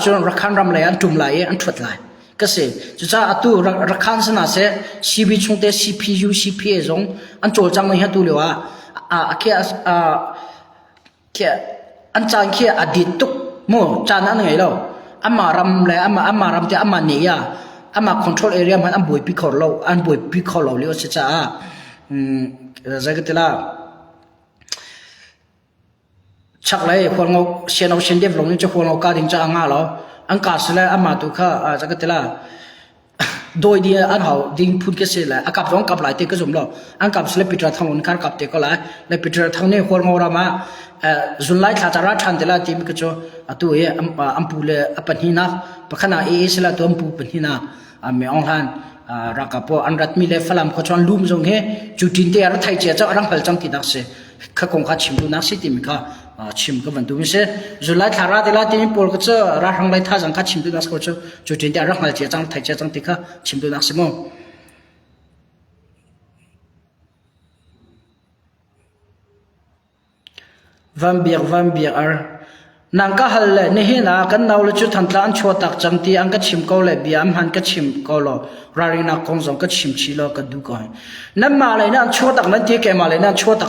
จะรักขันรำเลยอันจุ่มเลยอันทุดเลยก็เสียจุดจ้าตัวรักขันสนาเสีย CB ชงเต CPU CPA จงอันโจลจังไม่เห็นตัวเลยว่าแค่อันจางแค่อดีตตุกโม่จานนั้นไงเราอันมารำเลยอันมารำที่อันมาเนียอันมา control area มันอันบวยพิคอลเราเลี้ยวเสียจ้าจะก็ที่ละชักเลยคนเราเชียนเอาเชียนเดียบลงนี่จะคนเราการดิ้งจะอ่างเราอันกาสเลยอันมาตุค่ะจะก็ที่ละโดยดีอันเขาดิ้งพูดกันเสียเลยอันกับร้องกับหลายเตะก็สมเราอันกับสเลปิตราทางนู้นการกับเตะก็หลายและปิตราทางนี้คนเรามาจุนไล่ถ้าจะรัดทันเดล่าทีมก็จะตัวอันปูเลยอันเป็นหินาเพราะขณะสละตัวอันปูเป็นหินาไม่อ่อนหันรักกับพวกอันรัฐมีเลฟลามเขาชวนลุมจงเหจุดที่เดียร์ไทยเจ้ารังเพลจังที่นักเสข้าคงข้าชิมดูนักสิทีมข้าชิมก็วันดูมิเสจุไล่ถ้ารัดเดล่าทีมปูก็จะรักรังไล่ท่าจังข้าชิมดูนักเขาจะจุดที่เดียร์รังเพลเจ้าจังไทยเจ้าจังที่ข้าชิมดูนักสิมั้งวันเบียร์นังก็ฮัลเลยนี่เห็นนะกันเราเลยจุดทันตอันชัวตักจังที่อันก็ชิมก็เลยบีอันหันก็ชิมก็รอรารินักคงส่งก็ชิมชีโลก็ดูก่อนนั่นมาเลยนั่นชัวตักนั่นที่แกมาเลยนั่นชัวตั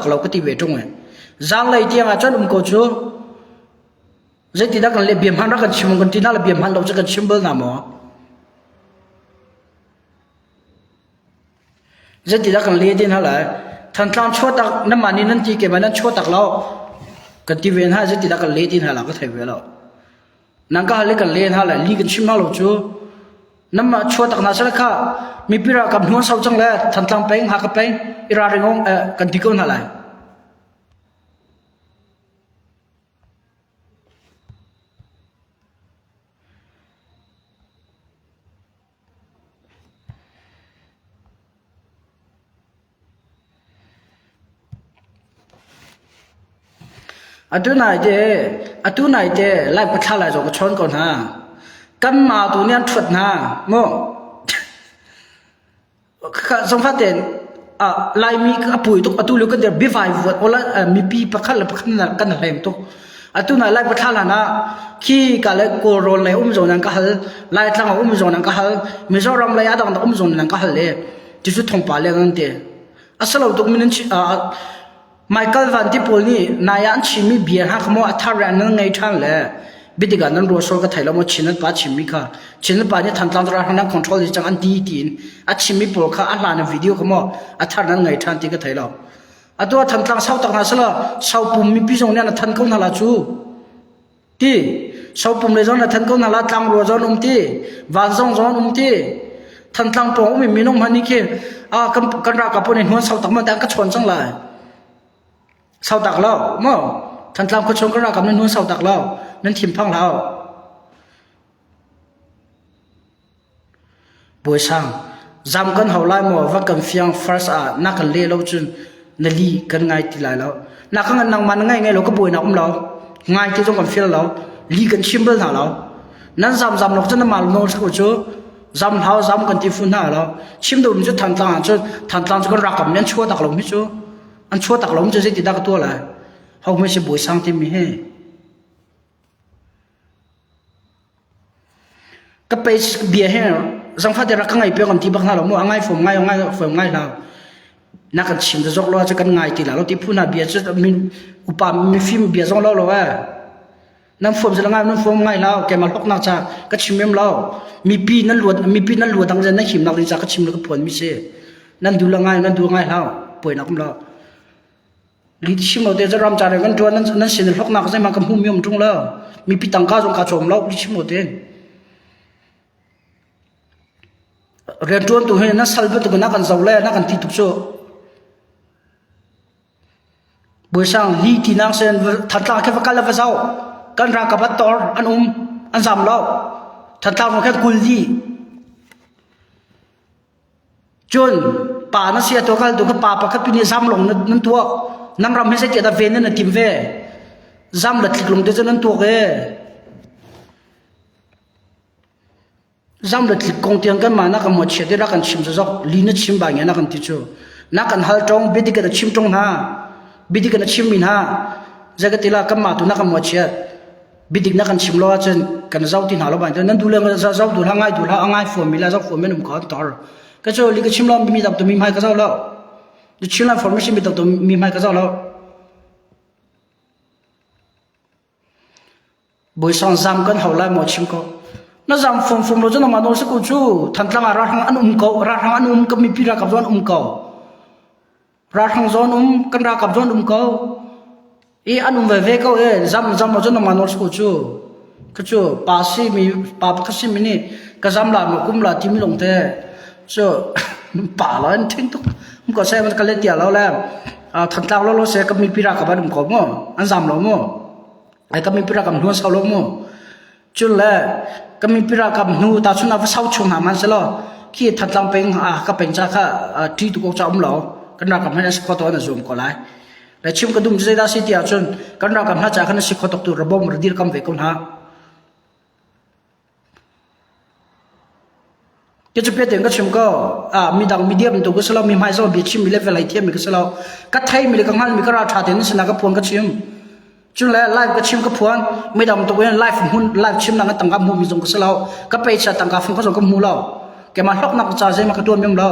กเราก็ที่เวทงเลยจังเลยที่อ่ะจนก็จูจะที่นักกันเลยบีอันหันรักกันชิมกันที่นั่นเลยบีอันหันเราจะกันชิมเบอร์น้ำอ๋อจะที่นักกันเลยที่นั่นเลยทันตชัวตักนั่นมานี่นั่นที่แกมานั่นชัวตักเรา กันที่เวียนให้จะติดกันเลี้ยที่ไหนเราก็ถ่ายเวลานั่งก็เลี้ยกันเลี้ยนฮะแหละลีกันชิมมาหลงจูนั่นมาชัวตักนาเสร็จค่ะมีปีระกับหัวเสาจังเลยทันตังเป็งหากเป็งอีราเริงกันที่ก้นอะไรตัวไหนเจไล่ประชาไล่จงกระชอนก่อนฮะกันมาตัวนี้ชุดนะโม่สมฟัติเด่นไล่มีปุ๋ยตุกตัวเลือกกันเดี๋ยวบีไฟวัดโอละมีปีประคันละประคันนั่นกันอะไรตัวตัวไหนไล่ประชาละนะขี้กันเลยโกรนเลยจงนั่งก็ฮัลไล่ตั้งจงนั่งก็ฮัลมิจฉาเลยอาดังตั้งจงนั่งก็ฮัลเลยที่สุดทงปาเลยกันเดียสรุปตุกมินไมเคิลวันที่พูดนี่นายอันชิมีเบียร์ฮักโมอัฐารันนั่งไงท่านเลยบิดกันนั้นรัวโซ่ก็ไทยเราโมชินัดป้าชิมีค่ะชินัดป้าเนี่ยทันตันเราหันคอนโทรลจังอันดีตีนอัชิมีพูดค่ะอันหลานวิดีโอเขาโมอัฐารันไงท่านที่ก็ไทยเราตัวทันตังเศร้าตักนั้นสละเศร้าปุ่มมีพี่ทรงเนี่ยทันเขาหน้าละจูที่เศร้าปุ่มเลยจอนทันเขาหน้าละตังรัวจอนที่วันจอนที่ทันตังปองมีน้องมันนี่คือกันรักกับพวกนี้หัวเศร้าตักมันแต่ก็ชนจังเลยเศร้าตักเราโม่ทันตามคนชงก็รักกับนั่นนู้นเศร้าตักเรานั่นทิมพังเราบ่อยช่างจำกันเขาไล่หมอว่ากันเฟียงฟาร์สนักกันเลี้ยเราจนนั่นลีกันไงที่ไรแล้วนักกันนั่งมันไงเราก็บ่อยนักเราไงที่ต้องกันเฟียเราลีกันชิมเบลหาเรานั่นจำเราจนน้ำมันโน้ตก็จูจำเขาจำกันที่ฟุ้นหาเราชิมดูมันจะทันตามจนรักกับนั่นชั่วตักเราไม่จูอันชั่วตักหลงจะติดดักตัวเลยเขาไม่ใช่บุยสังที่มีให้ก็ไปเบียร์ให้สังฟัดจะรักกันไงเปียกันที่บ้านเรามั่วง่ายฝนง่ายเรานักกันชิมจะจกล้อจะกันง่ายทีละเราที่พูดน่ะเบียร์จะมีอุปามีฟิล์มเบียร์จงล้อเราว่าน้ำฝนจะง่ายน้ำฝนง่ายเราแกมาลอกนักจากก็ชิมเมมเรามีปีนั่นหลวดตั้งใจนั่งชิมนักเลยจากก็ชิมแล้วก็ผลไม่ใช่นั่นดูง่ายเราป่วยนักเราลิชิมเราเดี๋ยวจะรำจานกันตัวนั้นเสียงหลอกนักใช่ไหมกับหุ่มยมจุงแล้วมีปีตังก้าจงกาจมเราลิชิมเราเดี๋ยวเรียนจวนตัวเห็นนั่นสัลเบตัวนักกันเจ้าเล่นักกันที่ทุกโซ่บุษสังลีที่นักเซนทัดตาแค่ฟักกันแล้วฟังเจ้ากันรักกับตอร์อันจำเราทัดตาเราแค่กุลดีจนป่านั่นเสียตัวกันตัวก็ป่าปักปีนี้ซ้ำลงนั่นตัวน้ำรำให้เสด็จเวนั่นน่ะทิมเวซ้ำหลัดลงเดี๋ยวนั้นตัวเอซ้ำหลัดกงเตียงกันมานักกันหมดเฉยนักกันชิมจะจอกลีนัดชิมบางอย่างนักกันที่ชูนักกันฮัลจงบิดกันชิมจงฮะบิดกันชิมมินฮะจะก็ตีละกันมาตัวนักกันหมดเฉยบิดนักกันชิมล้อจนกันเจ้าที่หาเราบ้างนั้นดูเรื่องเจ้าดูละง่ายฝนมีละเจ้าฝนไม่หนุ่มก่อนต่อก็ชูลีก็ชิมล้อมีดับตัวมีไม้ก็เจ้าแล้วจะชิมแล้วฟอร์มไม่ชิมตัวมีไม้ก็เจ้าแล้วบุยสังจำกันเขาไล่หมดชิมก็นั่นจำฟงเราจะนำมาโน้ตสกุลจูทันตั้งราทางอันราทางอันก็มีพิรากับจวนเก่าราทางจวนกันรากับจวนเก่าอันเวก็จำเราจะนำมาโน้ตสกุลจูก็จูป้าซีมีป้าพักซีมีนี่ก็จำละมาคุ้มละที่มีลงเตะจูป่าแล้วทิ้งทุกมันก็ใช้มันก็เล่นเดียวแล้วแหละทันตั้งเราเสียก็มีพิรากับบ้านเก่ามั่วอันจำเรามั่วไอ้ก็มีพิรากับหัวเสาเรามั่วจุดแรกก็มีพิรากับหนูตาชุนเอาเสาชงหามันเสร็จแล้วขี้ทัดลำเป็นก็เป็นจ้าค่ะที่ตุกจะอุ้มเรากันรักกับให้นักศึกษาตัวนั้นส่งก็ไล่แต่ชิมก็ดุมจะได้สิที่อาจนกันรักกับนักจากนักศึกษาตัวระบบระดีคำเวกุนฮะก็จะเปลี่ยนก็ชิมก็มีดังมีเดียมตัวก็เสร็จแล้วมีไม้เสร็จบีชิมมีเลเวลไอเทียมมีก็เสร็จแล้วก็ไทยมีเลยกังหันมีก็ราชาเต็นสนาก็พวงก็ชิมจุดแรกไลฟ์ก็ชิมก็พวนไม่ดำตัวเองไลฟ์หุ่นไลฟ์ชิมนั่งตั้งกับมูมีจงก็เสลาก็ไปจัดตั้งกับฟุ้งก็จงก็มูเราแกมาล็อกนักจ่าเจมาก็ตัวมีมเรา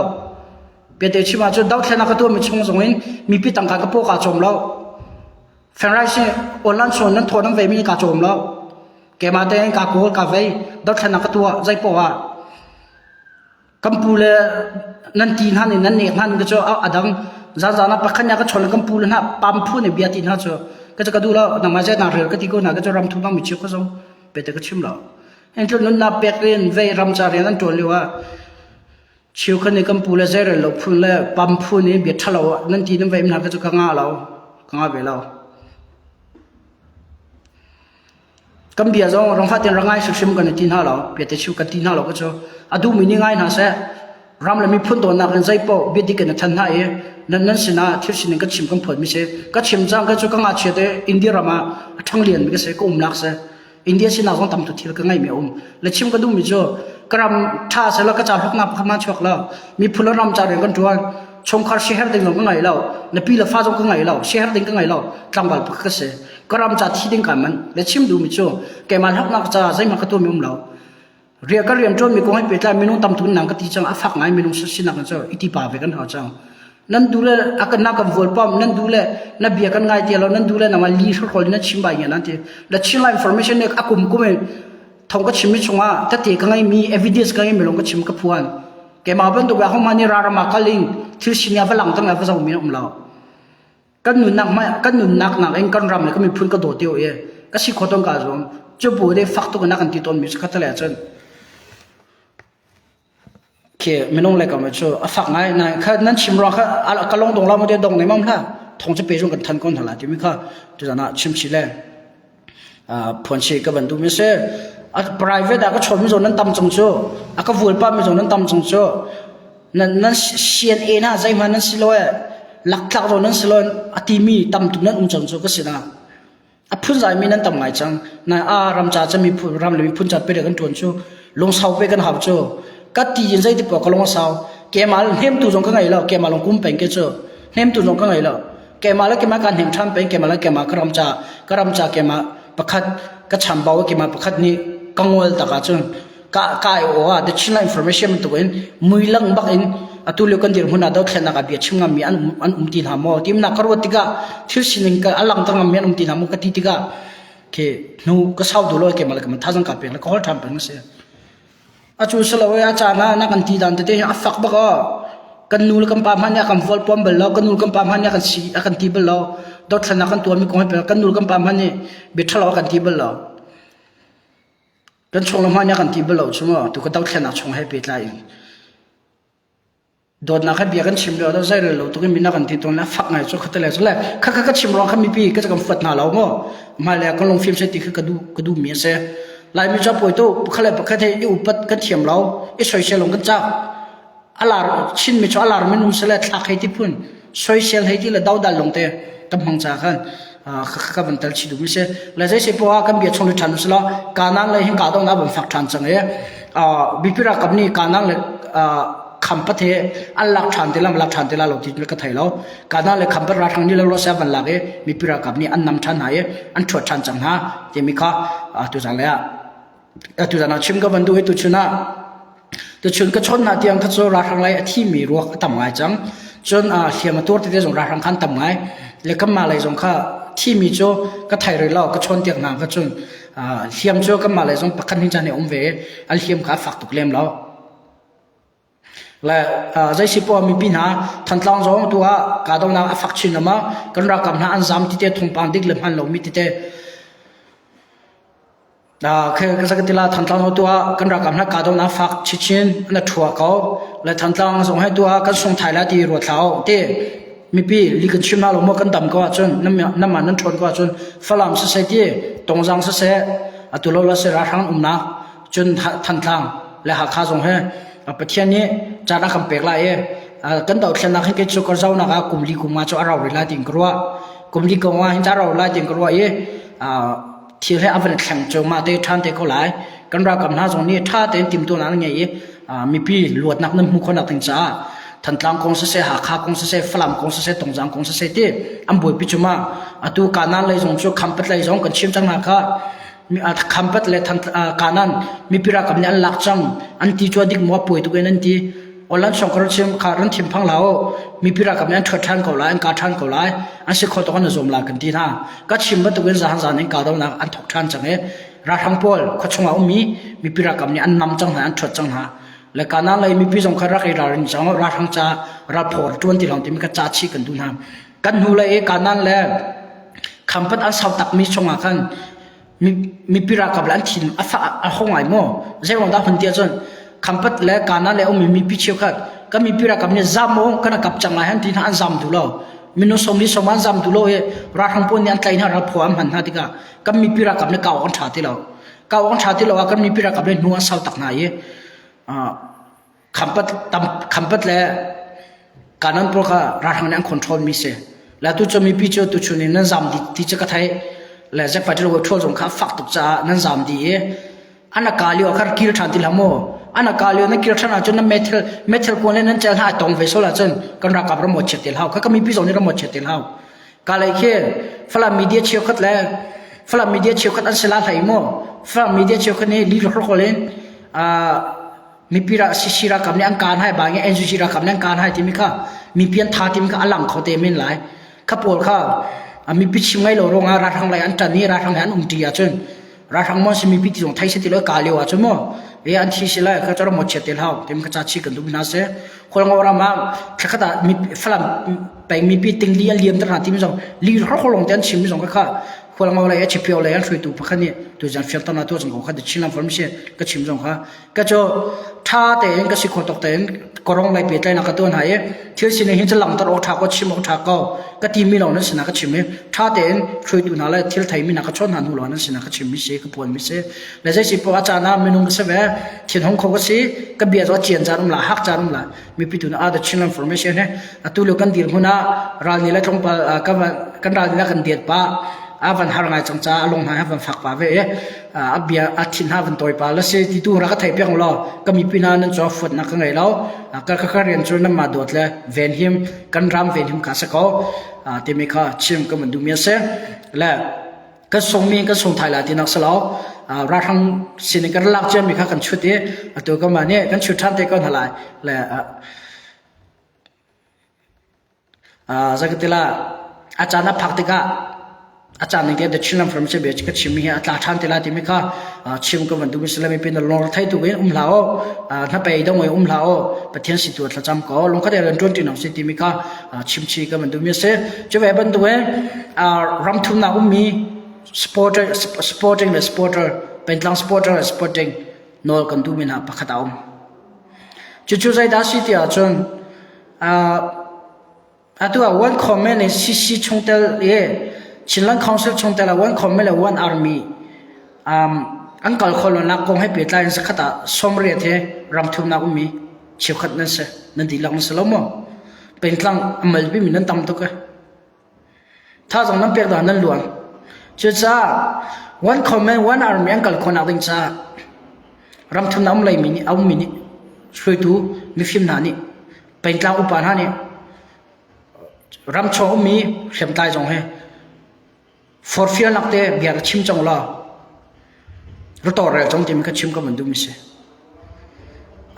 เปลี่ยนชิมมาจุดดาวเทนักก็ตัวมีชิมจงเองมีปีตั้งกับโปกาจมเราแฟนไรซ์ออนไลน์ส่วนนั้นทอนั่งเวมีกาจมเราแกมาเตงกาโกกาเวดาวเทนักก็ตัวใจปวะกัมพูเลนั่นตีนฮันนั่นเนกฮันก็จะเอาอดังจานับปักขันยาก็ชนกัมพูเลยนะปั๊มพูนเบียตีนฮันจะ ก็จะกระดูแล้วนำมาเจนาเรือก็ที่กูน่ะก็จะรำทุ่งต้องมีชิวก็ส่งไปแต่ก็ชิมแล้วเห็นจนนั้นนับเป็กเรียนเวรำจาเรียนนั่นตัวเลยว่าชิวคนนี้กำปูเลยเจริญหลบพูนเลยปั๊มพูนนี่เบียดทะเลาะนั่นทีนั้นเวมันก็จะกังอาเรากังอาไปแล้วกำเบียร์จงรองฟ้าเตียนร่างไงสุดชิมกันในทีน่าเราเบียดแต่ชิวกันทีน่าเราก็จะอดูมีนี่ง่ายนะเสรำเลยมีพุ่นตัวนักเรียนใจโปเบียดดีกันในทันหานั่นสินะที่สิ่งนี้ก็ชิมกันผลไม่ใช่ก็ชิมจังก็จะกังอาเชื่อเดอินเดียรามาทั้งเรียนไม่ก็เสียก็นักเสอินเดียสินะของตำตุทีก็ง่ายไม่และชิมก็ดูมีจ่อกรำท่าเสร็จแล้วก็จะพักนับขมาชกแล้วมีพุ่นรำจาเรียนกันทุกชงคาร์เชียร์ดิ่งลงก็ไงแล้วในปีละฟ้าจงก็ไงแล้วเชียร์ดิ่งก็ไงแล้วตั้งบัลพักก็เสกรำจัดที่ดิ่งกันมันและชิมดูมิโจแกมาทักนักจะใจมันก็ตัวมีเราเรียกก็เรียนจนมีกองให้เปิดแล้วมีนุ่งตำตุนนังก็ตีจังฟักไงมีนุ่งสินักกันเจ้าอิทธิบาเวกันหาจังนั่นดูแลอากันนักกับวอลปั๊มนั่นดูแลนั่นเบียกันไงเดียวนั่นดูแลนั่นมาลีสุดคนนั่นชิมไปอย่างนั้นทีและชิมไลน์อินโฟเมชันเนี่ยอากุมกุมเองทงก็ชิมไม่ชงอ่ะถ้าตีกันไงมี evidence กันไงไม่ลงก็ชิมกับพวนแกมาเป็นตัวแบบเขามานี่รามาคัลิงที่ชิมยาฝรั่งตั้งแต่ภาษาอุมีนเรากันหนุนนักไม่กันหนุนนักเองกันรำเลยก็มีพุ่นก็โดดเดียวเองก็สิขอต้องการส่งจะพูดได้ฟักตัวนักกันที่ต้นมีสักเท่าไหร่จนเคไม่น้องเล็กก็ไม่ชัวฟักไงนั่นแค่นั้นชิมรอแค่ก็ลงตรงเราไม่ได้ตรงไหนมั่งล่ะทงจะไปจงกันทันคนเท่าไหร่ที่ไม่ค่ะจะน่าชิมชิเล่ผลชีก็บรรทุกไม่ใช่private ก็ชนไม่จงนั้นตำจงโจ้ก็วุ่นป้าไม่จงนั้นตำจงโจ้นั่นเชียนเอน่ะใจมันนั่นสิโลยหลักตรงนั้นสิโลยทีมีตำตุนั้นจงโจ้ก็สินะพุ่นใจมีนั้นตำไงจังนั่นรำจ่าจะมีพุ่นรำเลยมีพุ่นจัดไปเด็กกันทวนโจ้ลงเสาไปกันหาโจ้ก็ตีจินใจที่ปอกก็ลงเสาแกมาเห็มตุจงก็ไงแล้วแกมาลงกุ้มเป็นแกโจ้เห็มตุจงก็ไงแล้วแกมาแล้วแกมาการเห็มทำเป็นแกมาแล้วแกมากระรำจ่าแกมาประคัดก็ฉ่ำเบาแกมาประคัดนี้กังวลตากาจนกายโอ้ว่าเด็กชิ้นละอินโฟเมชันมันตัวเองมือลังบักเองตุเลียกันเดียร์หุ่นอาดอกแค่นักเบียชิมงามีอันตีนหามอทีมนักกรวดติกาที่สิ่งนึงก็อลังตั้งงามีอันตีนหามก็ตีติกาเคนูก็เศร้าดูเลยแกมาเลยก็มันท่าจังกับเป็นแล้วก็ฮอลทำเป็นเสียอาจูสลาวอาจารย์นักอันตีดันเตะอัฟฟักบักกันนูลกันปามฮันยากันฟอลปอมเบลล์กันนูลกันปามฮันยากันซีกันตีเบลล์ดอกแค่นักกันตัวมีกองให้เป็นกันนูลกันปามฮันนี่เบ็ดทะเลาะกันตีเบลล์กันชงลงมาเนี่ยกันที่เบลล์ใช่ไหมตัวก็ต้องแค่นักชงให้เปิดไลน์โดนนักให้เบียกันชิมแล้วต้องใส่เรือตัวก็มีนักกันที่ตรงนั้นฟักไงชงเขาตะเลยสุดเลยข้าชิมร้องข้ามีปีก็จะกันฟัดหน้าเราเนาะมาแล้วก็ลงฟิล์มเสร็จที่ก็ดูเมียเสียลายมีจับป่วยตัวเขาเลยเขาที่อุปกันเทียมเราไอ้สวยเชลลงกันจ้าอลาร์ชินมีชัวอลาร์ไม่นุ่มเสร็จทักให้ที่พุ่นสวยเชลให้ที่ละดาวดัลลงเตะกำลังจ้ากันข้าบันเทิงชิดูมิเช่และใจเสียพวกกันเบียดชงลุชันสุดละการนั่งเลยหิ้งกาต้องนับเป็นฝักชันจังเลยบิพิรักกับนี่การนั่งเลยคำพัฒน์อันหลักชันที่ละหลักชันที่ละเราที่เราก็ไทยแล้วการนั่งเลยคำพัฒน์รัฐทางนี้เราเสียบันหลักบิพิรักกับนี่อันนำชันหายอันชดชันจังฮะที่มีข้าตัวจังเลยตัวจังนะชิมก็บันดูให้ตัวชุนนะตัวชุนก็ชนนาเตียงก็จะรัฐทางไรที่มีรัวก็ต่ำไงจังจนเขียนมาตัวที่จะส่งรัฐทางขันต่ำไงแล้วก็มาเลยส่งข้าที่มีโจก็ไทยเรื่องก็ชนเตียงนางก็จนเทียมโจก็มาเลยส่งประคันหินจันในองค์เวอันเทียมขาฝักตุกเล่มแล้วและใจสิบว่ามีปัญหาทันตลางส่งตัวการต้องนำฝักชินมากันรักกับน้าอันซ้ำที่เตะทุ่งปานดิกเล่มหันลงมีที่เตะคือสักทีละทันตลางตัวกันรักกับน้าการต้องนำฝักชินนั่นถั่วเขาและทันตลางส่งให้ตัวกันส่งไทยละที่รัวเท้าเตะมีปีลิขิตชิมนาลงมากันดำก็จนน้ำมันนั้นชนก็จนฝรั่งเสียที่ตรงจังเสียตัวเราเสียราคานะจนทันทางและหาค่าส่งให้ประเทศนี้จะนักคำเปกไล่กันดาวเชนักให้เกิดสุขเจ้านักกลุ่มลีกุมาจะเราเวลาดิ่งกลัวกลุ่มลีกุมาให้จะเราเวลาดิ่งกลัวที่ให้อันเป็นแข่งจงมาเตะทันเตะเขาไล่กันเรากับน้าส่งนี้ถ้าเตะทีมตัวนั้นไงมีปีหลวดนักนั้นมุขนักถึงจ้าทันตลางกงเสียหาข้ากงเสียฝรั่งกงเสียตรงจังกงเสียที่อันบุยพิจุมาตัวการนั้นเลยส่งช่วยคำพัดเลยส่งกันชิมจังนักมีคำพัดเลยทันการนั้นมีพิรักกับเนี่ยอันหลักจังอันที่จวดิกมัวป่วยตัวนั้นที่อลันส่งกระชิมขารันทิมพังเหลามีพิรักกับเนี่ยถัดทันเขาไล่อันการทันเขาไล่อันสิเขาต้องกันจมลากันที่น่ะก็ชิมบัดตัวนั้นจานนี้การต้องนักอันถกทันจังรัฐทั้งปวลเขาชงเอามีพิรักกับเนี่ยอันนำจังหาอันถัดจังหาและการนั้นเลยมีพี่สงฆ์รักไอ้เราเรื่องจังรัฐทั้งจ้ารัฐพอร์ตจวนที่เราที่มีกระจายชีกันดูนะกันหูเลยการนั้นแหละ คำพัดอันสาวตักมีชงอากันมีปีรักกับหลานถิ่นอัฟอันห้องไอโม่เจ้าวันดาพันเดียจนคำพัดและการนั้นแล้วมีปีเชียวกันก็มีปีรักกับเนี่ยจามโม่กันกับจังไรฮันที่นั่นจามดูโลมินุสมลิสมันจามดูโลเอรัฐของพวกนี้อันไกลน่ารับผัวมันนาติกาก็มีปีรักกับเนี่ยเก่าอันชาติเราเก่าอันชาติเราก็มีปีรักกับเนี่ยนัวสาวตักนายคำพัดและการนั้นพวกรัฐของเนี่ยคอนโทรลมีเสแล้วตัวจะมีปีเชียวตัวชุนี่นั่นจามดีที่จะกระทายและจะไปที่เราทั่วสงครามฝักตุกจ้านั่นจามดีอันนั้นกาลิโอคาร์กิลทันติลาโมอันนั้นกาลิโอนั่นกิลทันอาจจะนั่นเมทัลคนเล่นนั่นเจ้าหน้าตรงเวสโซลาจนกันรักกับเราหมดเฉติลเฮาเขาก็มีพิจารณาเราหมดเฉติลเฮากาเลยแค่ฝรั่งมีเดียเชียวขัดแล้วฝรั่งมีเดียเชียวขัดอันเซลาไทยโมฝรั่งมีเดียเชียวขัดนี่ลีดเขาคนเล่นมีปีระสิระกับเนี่ยอันการให้บางอย่างเอ็นจูสิระกับเนี่ยอันการให้ที่มีค่ะมีเพียงท่าที่มีค่ะอลังเขาเต็มไม่หลายข้าปวดค่ะมีพิชิตไม่หลงรัฐทางไหนอันจันนี่รัฐทางไหนอันตีอาจนรัฐทางมันมีพิธีของไทยเสติเลยกาลิวอาจนมั้งอันที่สิเลยเขาจะรับหมดเฉติลเฮาเต็มกระจายชิกันดูมินาเซ่คนเราเรามาถ้าเขามีฝรั่งไปมีพิธีเลี้ยงตลอดที่มีสองลีเขาคนลงเดินชิมมีสองก็ค่ะคนเราเลยชิพิโอเลยอันช่วยตัวพวกนี้ตัวจันฟิลตันตัวจังเขาจะชิมน้ำฝนไม่ใช่ก็ชิมสองค่ะก็จะท่าเต็นก็สิคนตกเต็นก็ร้องเลยเปลี่ยนใจนักตัวไหนเที่ยวสิเนี่ยเห็นจะหลังตลอดท่าก็ชิมออกท่าก็ทีมีเรานั่นสินะก็ชิมท่าเต็นช่วยตัวนั่นเลยเที่ยวไทยมีนักชนหันหัวเรานั่นสินะก็ชิมไม่ใช่ก็ปวดไม่ใช่แล้วจะสิพออาจารย์นะมีนุ่งก็เสวยเทียนห้องเขาก็สิก็เบียดว่าเจียนจารุมละหักจารุมละมีพิธีน่ะอาจจะชิมน้ำฝนไม่ใช่เนี่ยตัวเลือกกันดีหัวหน้าราลีและตรงปะกันราลีและกันเดียดปะวันหารงานจังจ้าลงหาวันฝักป่าเวเบียทินหาวันตัวป่าแล้วเสียที่ตัวรักไทยเพียงเราก็มีปีนั้นจอฝนนักไงเราก็เรียนจนน้ำมาโดดเลยเวนหิมกันรำเวนหิมกาสกอที่มีข้าชิมก็มันดูมีเสียและก็ส่งมีก็ส่งไทยละที่นักสลาวรัฐทางสิ่งกันลักเจนมีข้ากันชุดนี้ตัวก็มาเนี่ยกันชุดท่านเตะก็ทลายและสักทีละอาจารย์นับพักติกาอาจารย์นี่เดี๋ยวชิมน้ำฝรั่งเศสเบียร์ก็ชิมให้ตาท่านที่ละที่มีข้าชิมก็มันดูมิสลามีเป็นลงรถไทยตัวเองลาวถ้าไปต้องไปลาวประเทศสิตัวละจำก็ลงก็ได้เรียนรู้ที่น้องสิที่มีข้าชิมชีก็มันดูมิสเซ่จะไปบันตัวเองรำทุ่มน่ะมีสปอร์ตเป็นลังสปอร์ตนอลกันดูมินะพักดาวจู่ๆใจด้าสิที่อาจารย์ตัววันคอมเมนต์สิชงเตลชิลังคอนเซิลชงแต่ละวันคอมเมลวันอาร์มีอันก่อนคนละนักคงให้เปลี่ยนใจสักขณะสมเรียเทรำทุ่มนักมีเชี่ยวขัดนั่นเสนั่นดีหลังสลมเป็นครั้งอเมริกามีนั่นตำตุกถ้าตรงนั้นเปลี่ยนตัวนั้นล้วนจุดจ้าวันคอมเมลวันอาร์มีอันก่อนคนนักดิ้งจ้ารำทุ่มนักเลยมินิเอามินิช่วยดูมีฟิล์มหนานี่เป็นครั้งอุปาหานี่รำโชว์มีเข็มตายจงให้for fear nak te biar chim chong la rotor re chong tim ka chim ka mandu mi se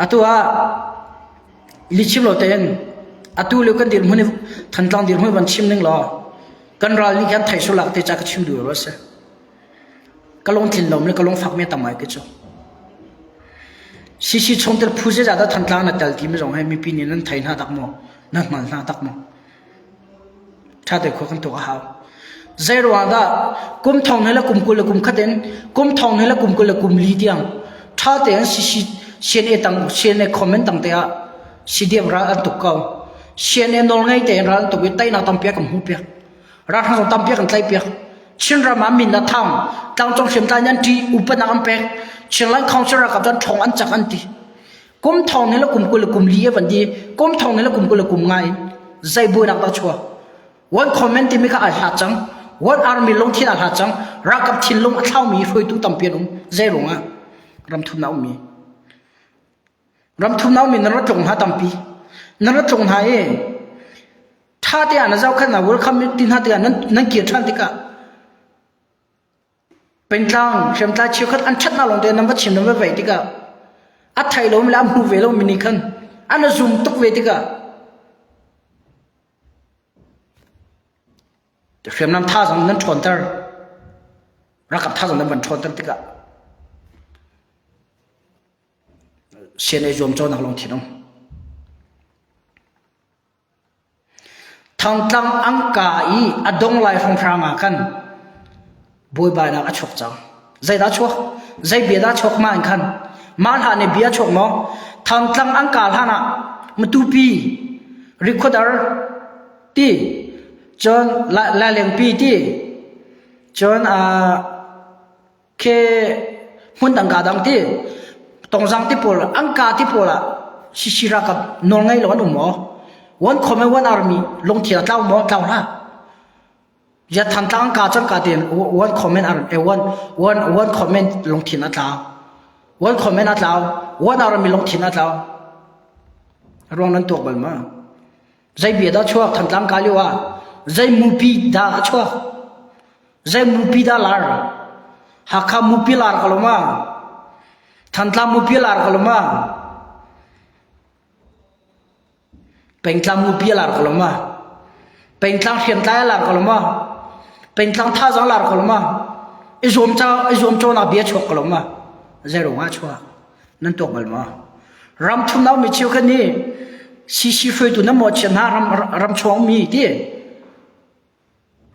atua li chim lo ten atu le kan dir mune than tlang dir mune ban chim ning la kan ral ni kan thai so lak te cha ka chim du ro se kalong thin lom le kalong phak me tamai ke cho si chong ter phuse ja da than tlang na tal ti me jong hai mi pi ni nan thai na tak mo nan man na tak mo tha de ko kan to ha zero ada kum thong ne la kum kul kum khaten kum thong ne la kum kul kum li diang tha te an si sien e tang sien e comment tang te a si diam ra an tuk ka sien e nol ngai te ra an tuk tai na tam pia kam hu pia ra thang tam pia kan tai pia chin ra ma min na thang tang chong sem ta nyan ti upa na am pe chin lang khong chra ka dan thong an chak an ti kum thong ne la kum kul kum li e ban di kum thong ne la kum kul kum ngai zai bu nak ta chua one comment ti mi ka a ha chang one army long thi a ha chang ra kap thin long a thau mi hroi tu tam pian zai ronga ram thum na mi na ra chong ha tam pi na ra chong ha e tha te ana zau khan na wor kham tin ha te nan ki than ti ka pen tlang shem ta chiu khat an that na long te nam ba chim nam ba vai ti ka a thai lom lam hu ve lo mi ni khan ana zoom tuk ve ti kaเขียนน้ำท่าสังนั้นชนเตอร์รักกับท่าสังนั้นมันชนเตอร์ติกะเชียนไอโยมโจนักลงที่น้องทางตั้งอังกาอีอดงไลฟงพรางากัน บวยบายนักอชกจังใจดาชกใจเบียดาชกมาอันคันมาหาในเบียชกเนาะทางตั้งอังกาลฮานะมาตูปีรีคอร์ดอร์ที่จนละเลียงปีที่จนเคหุ่นต่างกาดังที่ตรงจังที่พอละอังกาที่พอละชิรากับนองไงหลอนหมอวันคอมเมวันอาร์มีลงเทียนเต้าหมอเต้าละอย่าทันตั้งกาจังกาเดียนวันคอมเมนต์อาร์วันคอมเมนต์ลงเทียนเต้าวันคอมเมนต์เต้าวันอาร์มีลงเทียนเต้ารองนั้นตัวบัลมาใจเบียดชัวทันตั้งกาลิวะใจมูปีดาชัวใจมูปีดาลาร์ฮักขามูปีลาร์กลมาทันตั้งมูปีลาร์กลมาเป็นตั้งมูปีลาร์กลมาเป็นตั้งเขียนใจลาร์กลมาเป็นตั้งท่าจังลาร์กลมาไอ้โจมโจนาเบียชกกลมาใจรู้ว่าชัวนั่นตัวบัลมารำทุ่มน้ำมีเชี่ยวกันนี่ซีฟตัวน้ำมันชนะรำชวงมีที่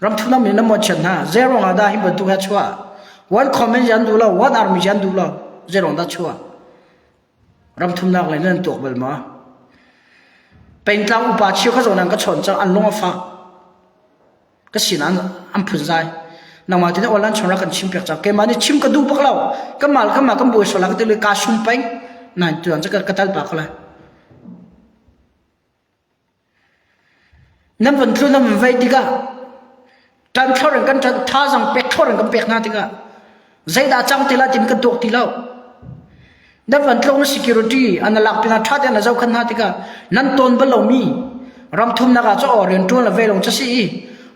รำทุ่มน้ำมีน้ำมันชนะเจรงอาดาหิมบตุกัชัววันคอมเมนต์ยันดูละวันอาร์มียันดูละเจรงดาชัวรำทุ่มน้ำเลยนั่นตัวบัลมาเป็นตั้งอุปาเชี่ยวข้าโจนังก็ชนจังอันลงฟ้าก็สินั้นอันพุ่งใจนางมาที่นี่วันนั้นชนรักกันชิมเปียกจังเกมันนี่ชิมก็ดูพวกเราก็มาก็บุยสลักที่เลยกาชุมไปนั่นตัวนั้นจะกระตัลปากเลยนั่นวันทุนนั่นวันไว้ดีกว่าการทอดกันท่าจังเป็กทอดกันเป็กนาดีกว่าใจดาจังตีละจิมกันตัวตีแล้วนั่นวันทุนนั่น security อันนั้นหลักเป็นท่าเดียนเจ้าขันนาดีกว่านั่นต้นเบลล์มีรำทุ่มนักจะออกเรียนตัวละเวลงจะสิ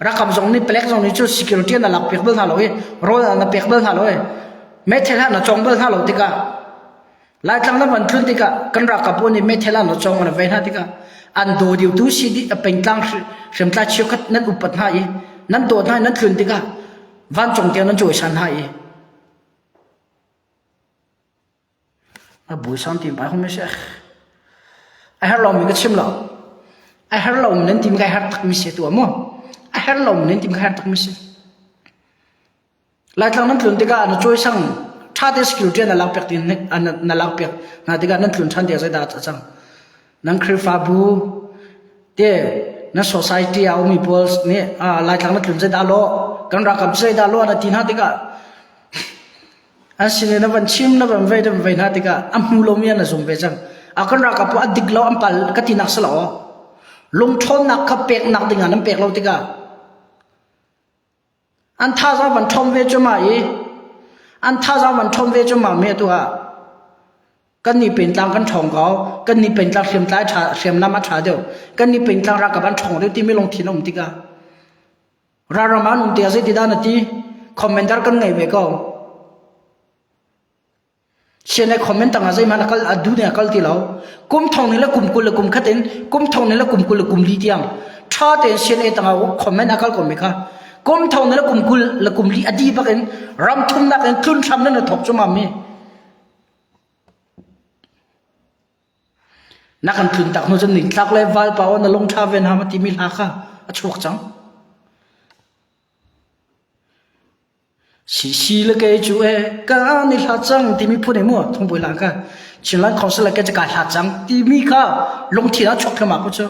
รักคำส่งนี่เปล็กส่งนี่จุด security นั่นหลักเป็กเบลล์ฮัลโหลรถนั่นเป็กเบลล์ฮัลโหลไม่เท่านั้นจงเบลล์ฮัลโหลดีกว่าหลายครั้งนั้นวันทุนดีกว่ากันรักกับพวกนี้ไม่เท่านั้นจงมันเวลาดีกว่าอันโดดิวดูสิดิเป็นตั้งเสียมตาเชี่ยวขัดนั่นอุปถัมภ์นั่นโดดให้นั่นคืนดีกว่าวันจงเดียวนั่นช่วยฉันให้บุญสันติไปห้องไม่ใช่ไอ้ฮาร์ลอมมีก็ชิมหรอไอ้ฮาร์ลอมนั่นทีมไก่ฮาร์ตักมิเสตัวมั้งไอ้ฮาร์ลอมนั่นทีมไก่ฮาร์ตักมิเสหลายครั้งนั่นคืนดีกว่านั่นช่วยสั่งชาติสกิลเทียนนั่นลักเปียกดินนั่นลักเปียกนั่นดีกว่านั่นคืนฉันเดียวใจดาจังนั่นคือฟาบูเดี๋ยนั่น society เอามี balls เนี่ยหลายครั้งนั่นถึงใจดาโลกันรักกับใจดาโลนั่นทีน่าติกะอันสิ่งนั้นวันชิมนั่นวันเวทน่าติกะอันมูลมีอันนั้นสมเวจังกันรักกับพวกอดิกโลอันปัลก็ทีนักสลอลงชนนักขับเป็กนักดิ่งอันนั้นเป็กเราติกะอันท่าจะวันชมเวจมาอีอันท่าจะวันชมเวจมาเมียตัวกันนี่เป็นตังกันทองเขากันนี่เป็นตังเสียมใต้ชาเสียมน้ำมัดชาเดียวกันนี่เป็นตังรักกับบันทองเดียวที่ไม่ลงทีนมติการามานุนเตียสิติดานาทีคอมเมนต์กันไงเวก็เช่นในคอมเมนต์ต่างๆใจมันก็ดูเนี่ยก็ตีเรากุมทองนี่ละกุมกุลละกุมขัดเองกุมทองนี่ละกุมกุลละกุมลีเดียงชาเตนเช่นไอ้ต่างๆคอมเมนต์ก็ไม่ค่ะกุมทองนี่ละกุมกุลละกุมลีอดีบักเองรำทุ่มนักเองคลุ้นช้ำนั่นน่ะถกจมามีนักการทุนตักโนจนิตักเลวาลป่าวนั่งลงชาเวนหามาที่มิลาค่ะชวกจังสีละเกจูการนิลาจังที่มีพูดในมั่วทงบุยหลังค่ะชิลันของสิละเกจะการหาจังที่มีค่ะลงที่นั่นชกขึ้นมาก็เจอ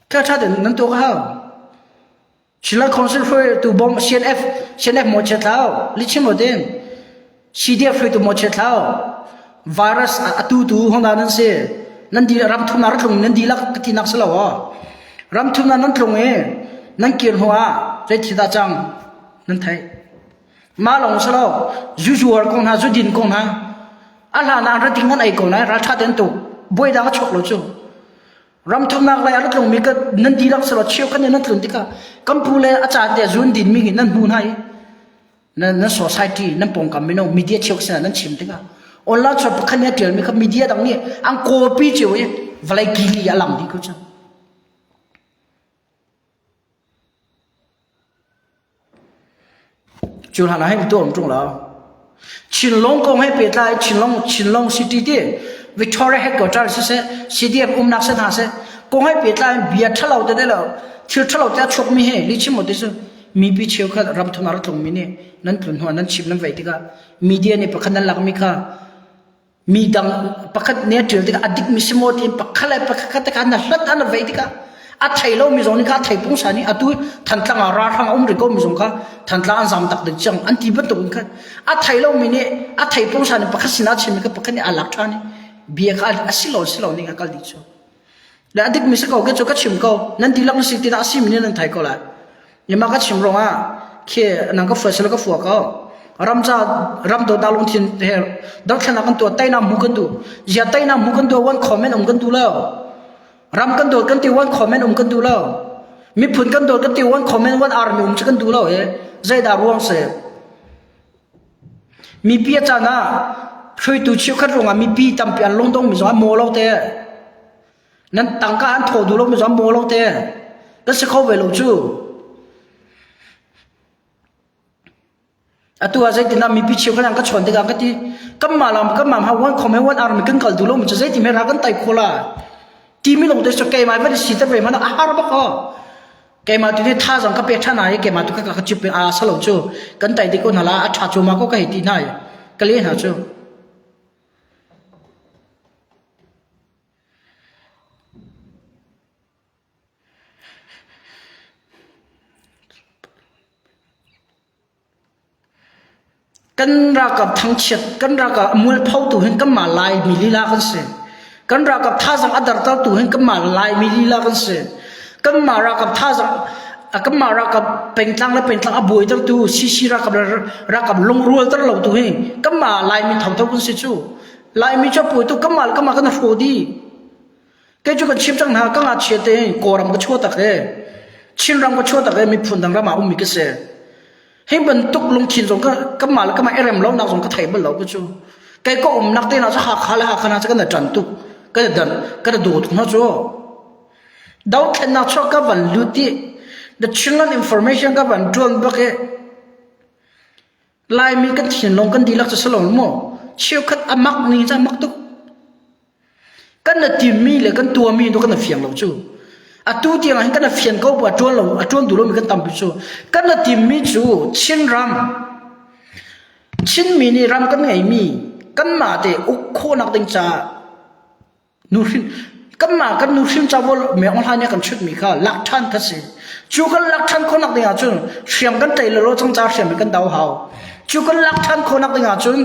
แค่ชาเดินนั่นตัวเขาชิลันของสิละเฟยตัวบอมเชนเอฟหมดเช็ดเท้าลิชิมโมเดนซีดีเอฟเฟยตัวหมดเช็ดเท้าvirus atu honda nan se nan di ram thum nar thung nan di lak ti nak salawa ram thum nan thung nan kir hoa re thida chang nan thai ma long salo jujuar kong na judin kong na ala na ra ting nan ai kong na ra tha den tu boi da chok lo chu ram thum nak lai ar thung mi ka nan di lak salo chiu kan nan thung ti ka kampule acha te jun din mi nan bu nai nan society nan pong kam mi no media chiu sa nan chim ti ka online shop kan ya tel mi ka media dang ni ang copy chiu ye valai gili ya lam di ko cha chu han hai to om chung la chin long kong hai pe tai chin long city de victoria headquarters se cdf nak se na se kong hai pe tai bia thalau de lo thil thalo ta chok mi he li chim mo te so mi pi cheu kha ram thuna ra thong mi ne nan thun ho nan chim nan vai tika media ne pakhan lak mi kha mi dang pakhat ne tir tika adik mi simo ti pakhala pakhat ka na hlat an vai tika a thailo mi zong ni kha thai pung sani atu than tlang ra thang ri ko mi zong kha than tlang an zam tak de chang an ti ba tung kha a thailo mi ne a thai pung sani pakhat sina chim ka pakhat ni alak thani bia kha asilo ni ka kal di chu la adik mi se ko ke chu ka chim ko nan ti lak si ti da si mi ne nan thai ko la yama ka chim ronga ke nang ka fasal ka fuwa ka ram do dalung thin he dal thana kan to taina mu kan du ya taina mu kan do one comment kan du la ram kan do kan ti one comment kan du la mi phun kan do kan ti one comment one army kan du la he zai da ruang se mi pia cha na khoi tu chiu khat ronga mi pi tam pian long dong mi zo mo lo te nan tang ka an tho du lo mi zo mo lo te ka se kho ve lo chu atu azai tina mi pi chiu khan ka chon de ga ka ti kam ma ha wan khome wan ar mi kan kal du lo mi zai ti me ra kan tai khola ti mi long de so kai mai ba si ta ve ma na har ba ko kai ma ti tha jang ka pe tha na ye kai ma tu ka chi pe a sa lo chu kan tai de ko na la a tha chu ma ko ka hi ti na ka le na chu kan ra kap thang chet kan ra ka mul phau tu hen kam ma lai mi li la kan se kan ra kap tha jang adar ta tu hen kam ma lai mi li la kan se kan ma ra kap tha jang kan ma ra kap peng tlang a boi tar tu si ra kap long rual tar lo tu hen kan ma lai mi thau thau kan se chu lai mi cha poi tu kan ma kan fo di cái chỗ cái chim trăng hà các ngài chia te cổ ram cái chỗ ta cái chim ram cái chỗ ta cái mi phun đằng ra mà mi cái seให้บรรทุกลงถิ่นส่งก็มาแล้วก็มาเอรมล้อนักส่งก็ไทยบ้านเราก็ชูไก่ก็นักเต้นเราจะหักขาเลยหักขนาดจะกันจันทุกก็จะดันก็จะดูดนะชูดาวแค่นักชอบก็วันลุติ the children information ก็วันจวนบักเอลายมีกันถิ่นลงกันดีลักจะสลองมั่วเชี่ยวคัดอามักนี่จะมักตุกกันน่ะทีมีเลยกันตัวมีตัวกันน่ะเฟียงเราชูอะตูที่งั้นกันน่ะเฟียงเขาปวดจวนเราจวนดูเรามีกันตามไปชูกันน่ะทีมีชูชินรำชินมีนี่รำกันไงมีกันมาเตะอุกโคนักดิงจ้านูรินกันมากันนูรินจ้าวเมื่อวันนี้กันชุดมีข้าลักทันทัศน์จูกันลักทันคนนักดิงอาจุนเสียงกันเตะเราจังจ้าเสียงกันดาวหาวจูกันลักทันคนนักดิงอาจุน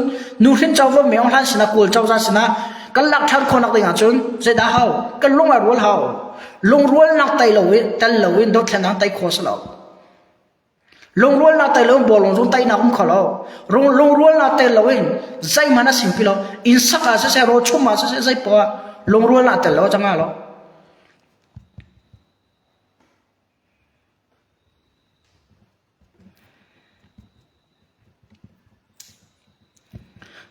นูรินจ้าวเมื่อวันนี้สินะกูเจ้าจ้าสินะกันลักทันคนนักดิงอาจุนเจดาหาวกันลงมารัวหาวลงรัวนักไตเราเวตันเราเวดอกแค่นั้นไตโคสเราลงรัวนักไตเราบอลลงจงไตนักอุ้มเขาเราลงรัวนักไตเราเวใจมันน่ะสิ่งพิเราอินสักอาเสียโรชุ่มมาเสียใจปะลงรัวนักไตเราจังอะไร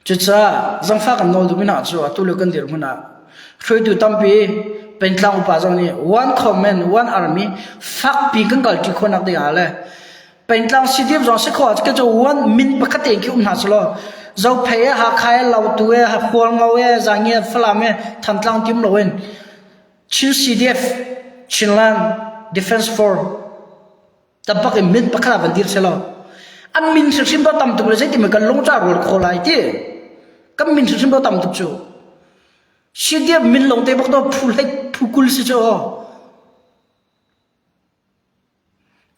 จุดจ้าจังฟ้ากันโนดูไม่น่าชัวตัวเลือกกันเดียวมันน่ะช่วยดูตั้มปีเป็นทางอุปสรรคนี้ one command one army ฟักปีกันก่อนที่คนนักเดียร์เลยเป็นทางสิ่งที่เราสักข้อก็จะ one มินปกติคิดน่าชัวเราเพย์หาใครเราตัวหาควงเราจางเงี้ยฝรั่งทันทางทีมเราเองชิน CDF ชินแลนด์ Defense Force แต่ปักมินปกติวันเดียวเสร็จแล้วอันมินสิ่งที่เราทำตัวเลยที่มันกันลงจากรถโคลายที่ก็มินสิ่งที่เราทำตัวจู่สิ่งที่มินลงเตะบอกตัวผู้เล็กผู้กุลสิจ้า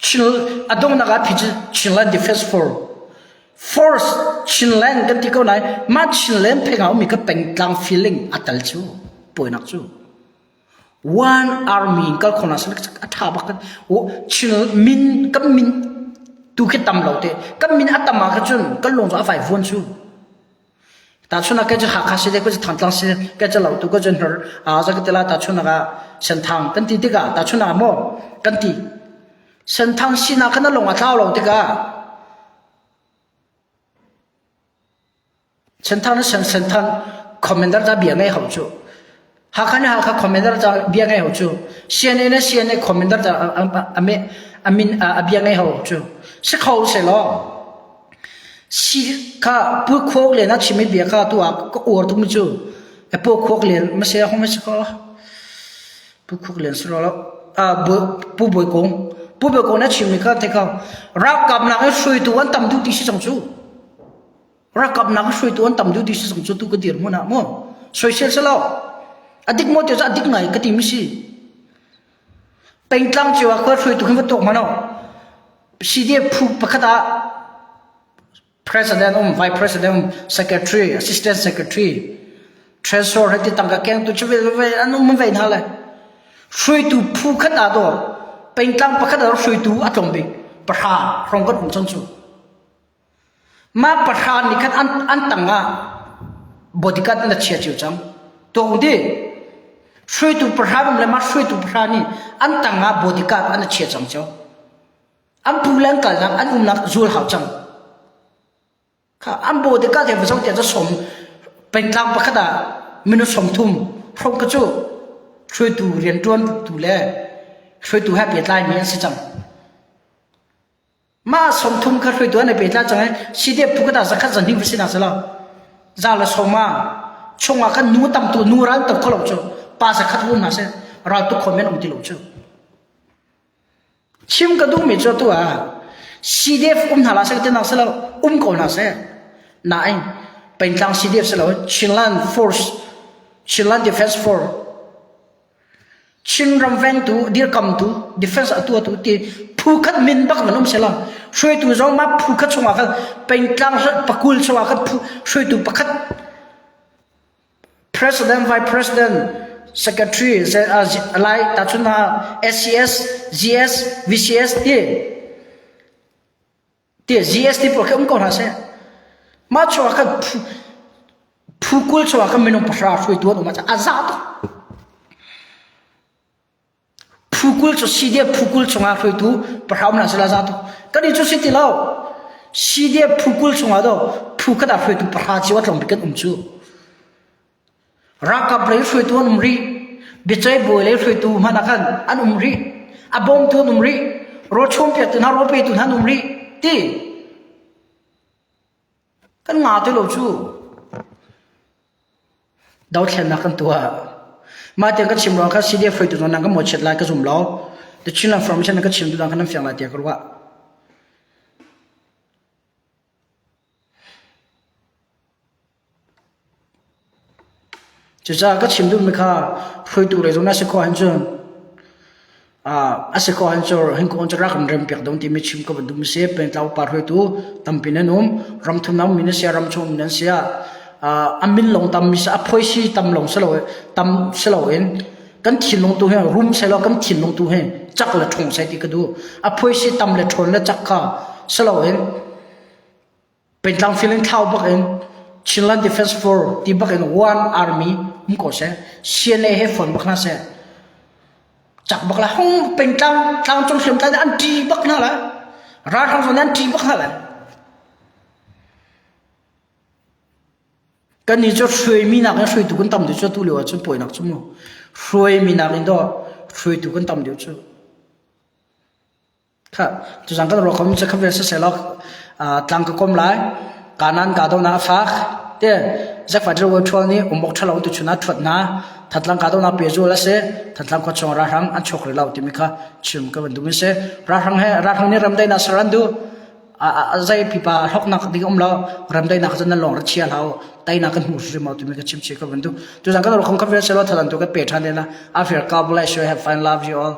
ชินอดงนักพิจิตรชินแลนด์ Defense Force ชินแลนด์กันที่เขาไหนมาชินแลนด์เพ่งเอามีก็เป็นกลาง feeling อัตลจู่ป่วยนักจู่ one army ก็คนนั้นสักอัฐาบักกันโอ้ชินมินก็มินตูคิดตำเราเตะก็มินอัตมาก็จุนก็ลงจากฝ่ายฟุ้นจู่แต่ช่วงนั้นก็จะหักขาเสียก็จะทำทางเสียก็จะเราตัวก็จะหาจากที่ละแต่ช่วงนั้นก็เส้นทางกันที่ที่ก็แต่ช่วงนั้นมั่วกันที่เส้นทางสินะขนาดลงมาเท่าเราที่ก็เส้นทางนั้นเส้นทางคอมเมนเดอร์จะเบียงไงเขาจู่หากขณะหากคอมเมนเดอร์จะเบียงไงเขาจู่เสียเนี่ยคอมเมนเดอร์จะมินเบียงไงเขาจู่สักเขาเสร็จแล้วสิข้าพวกโคกเลยนะชิมิเบียข้าตัวก็อวดทุกมิจูไอ้พวกโคกเลยไม่ใช่ห้องไม่ใช่ก็พวกโคกเลยสุดแล้ว bu boi kong na chim ni kha te kha ra kap na shui tu an tam du ti si sang chu ra kap na shui tu an tam du ti si sang chu tu ka dir mo na mo soi sel selo adik mo te adik ngai ka ti mi si peng tlang chiwa kha shui tu kham tok ma no CDF phu pakhata president vice president secretary assistant secretary treasurer hati tangka keng tu chwe anu mun vein hale shui tu phu khata do peng tlang pakhata shui tu atlong bi pasha rong kat um chu ma pasha ni khat an tanga bodyguard na chia chiu cham to de shui tu pasha bam le ma shui tu pasha ni an tanga bodyguard an chia cham cho an pu lang kal nak an nak zul hao cham ka an bodyguard de so te som peng tlang pakhata minu som thum rong ka chu shui tu rian tuan tu le shui tu ha pe lai mi si cham ma som thum kha shui tu na pe la chang si de pu ka da zakhat zan ding sina sala za la soma chunga kan nu tam tu nu ran tam kholo chu pa sa khat na se ra tu comment ti lo chu chim ka du mi cho tu a CDF hala sa te na sala ko na se na ai peng tlang CDF sala Chinland Defense Force Chin ram veng tu dir kam tu defense atu ti phu khat min bak manum sela shui tu zong ma phu khat chunga kha peng tlang pakul chunga kha shui tu pakhat president vice president secretary lai ta chuna SCS GS VCS ti GS ti pro kem ko na se ma chunga kha phu kul chunga kha minum pasha shui tu ma cha azat phukul cho sidie phukul chunga khoi tu parham na sala za tu kani chu siti lao sidie phukul chunga do phukada khoi tu parha chi wa tlom bikat chu rakap le khoi tu umri bichai boile khoi tu mana kan an umri abom tu umri ro chom pe tu na ro pe tu han umri ti kan nga te lo chu dau thlen na kan tua ma te ka chim ro ka CDF foi tu na ka mo chet la ka zum lo the chin information ka chim tu na ka nam fyang la te ka wa cha ka chim du me kha foi tu re zo na se ko han chon a se ko han chor hin ko on ra kan rem pek dong ti me chim ko bu dum se pen tau par foi tu tam pinanum ram thum nam min se ram chom min se amin long tam mi sa phoi si tam long selo en kan thin long tu he room selo kan thin long tu he chak la thong sai ti ka du a phoi si tam le thon la chak kha selo en pen tang feeling thau bak en Chinland Defense Force ti bak en one army ko se CNA he phone bak na se chak bak la hong pen tang chung sim ta an ti bak na la ra thong so nan ti bak na la kan ni cho shui mi na kan shui tu kan tam de cho tu le wa chu poi nak chu mo shui mi na kan do shui tu kan tam de chu kha tu jang kan ro khom cha khavel sa selok tlang ka kom lai kanan ka do na fa te za fa ro thol ni umok thalo tu chuna thot na thatlang ka do na pe zo la se thatlang ko chong ra hang an chok re lau ti mi kha chim ka ban du mi se ra hang ni ram dai na saran du zai pipa hok nak ding lo ram dai nak jan long ra chia lao tai na kan hu ri ma tu me ka chim che ka bandu tu jang ka ro khom ka ve selo thalan tu ka pe than de na after ka bulai show have fun love you all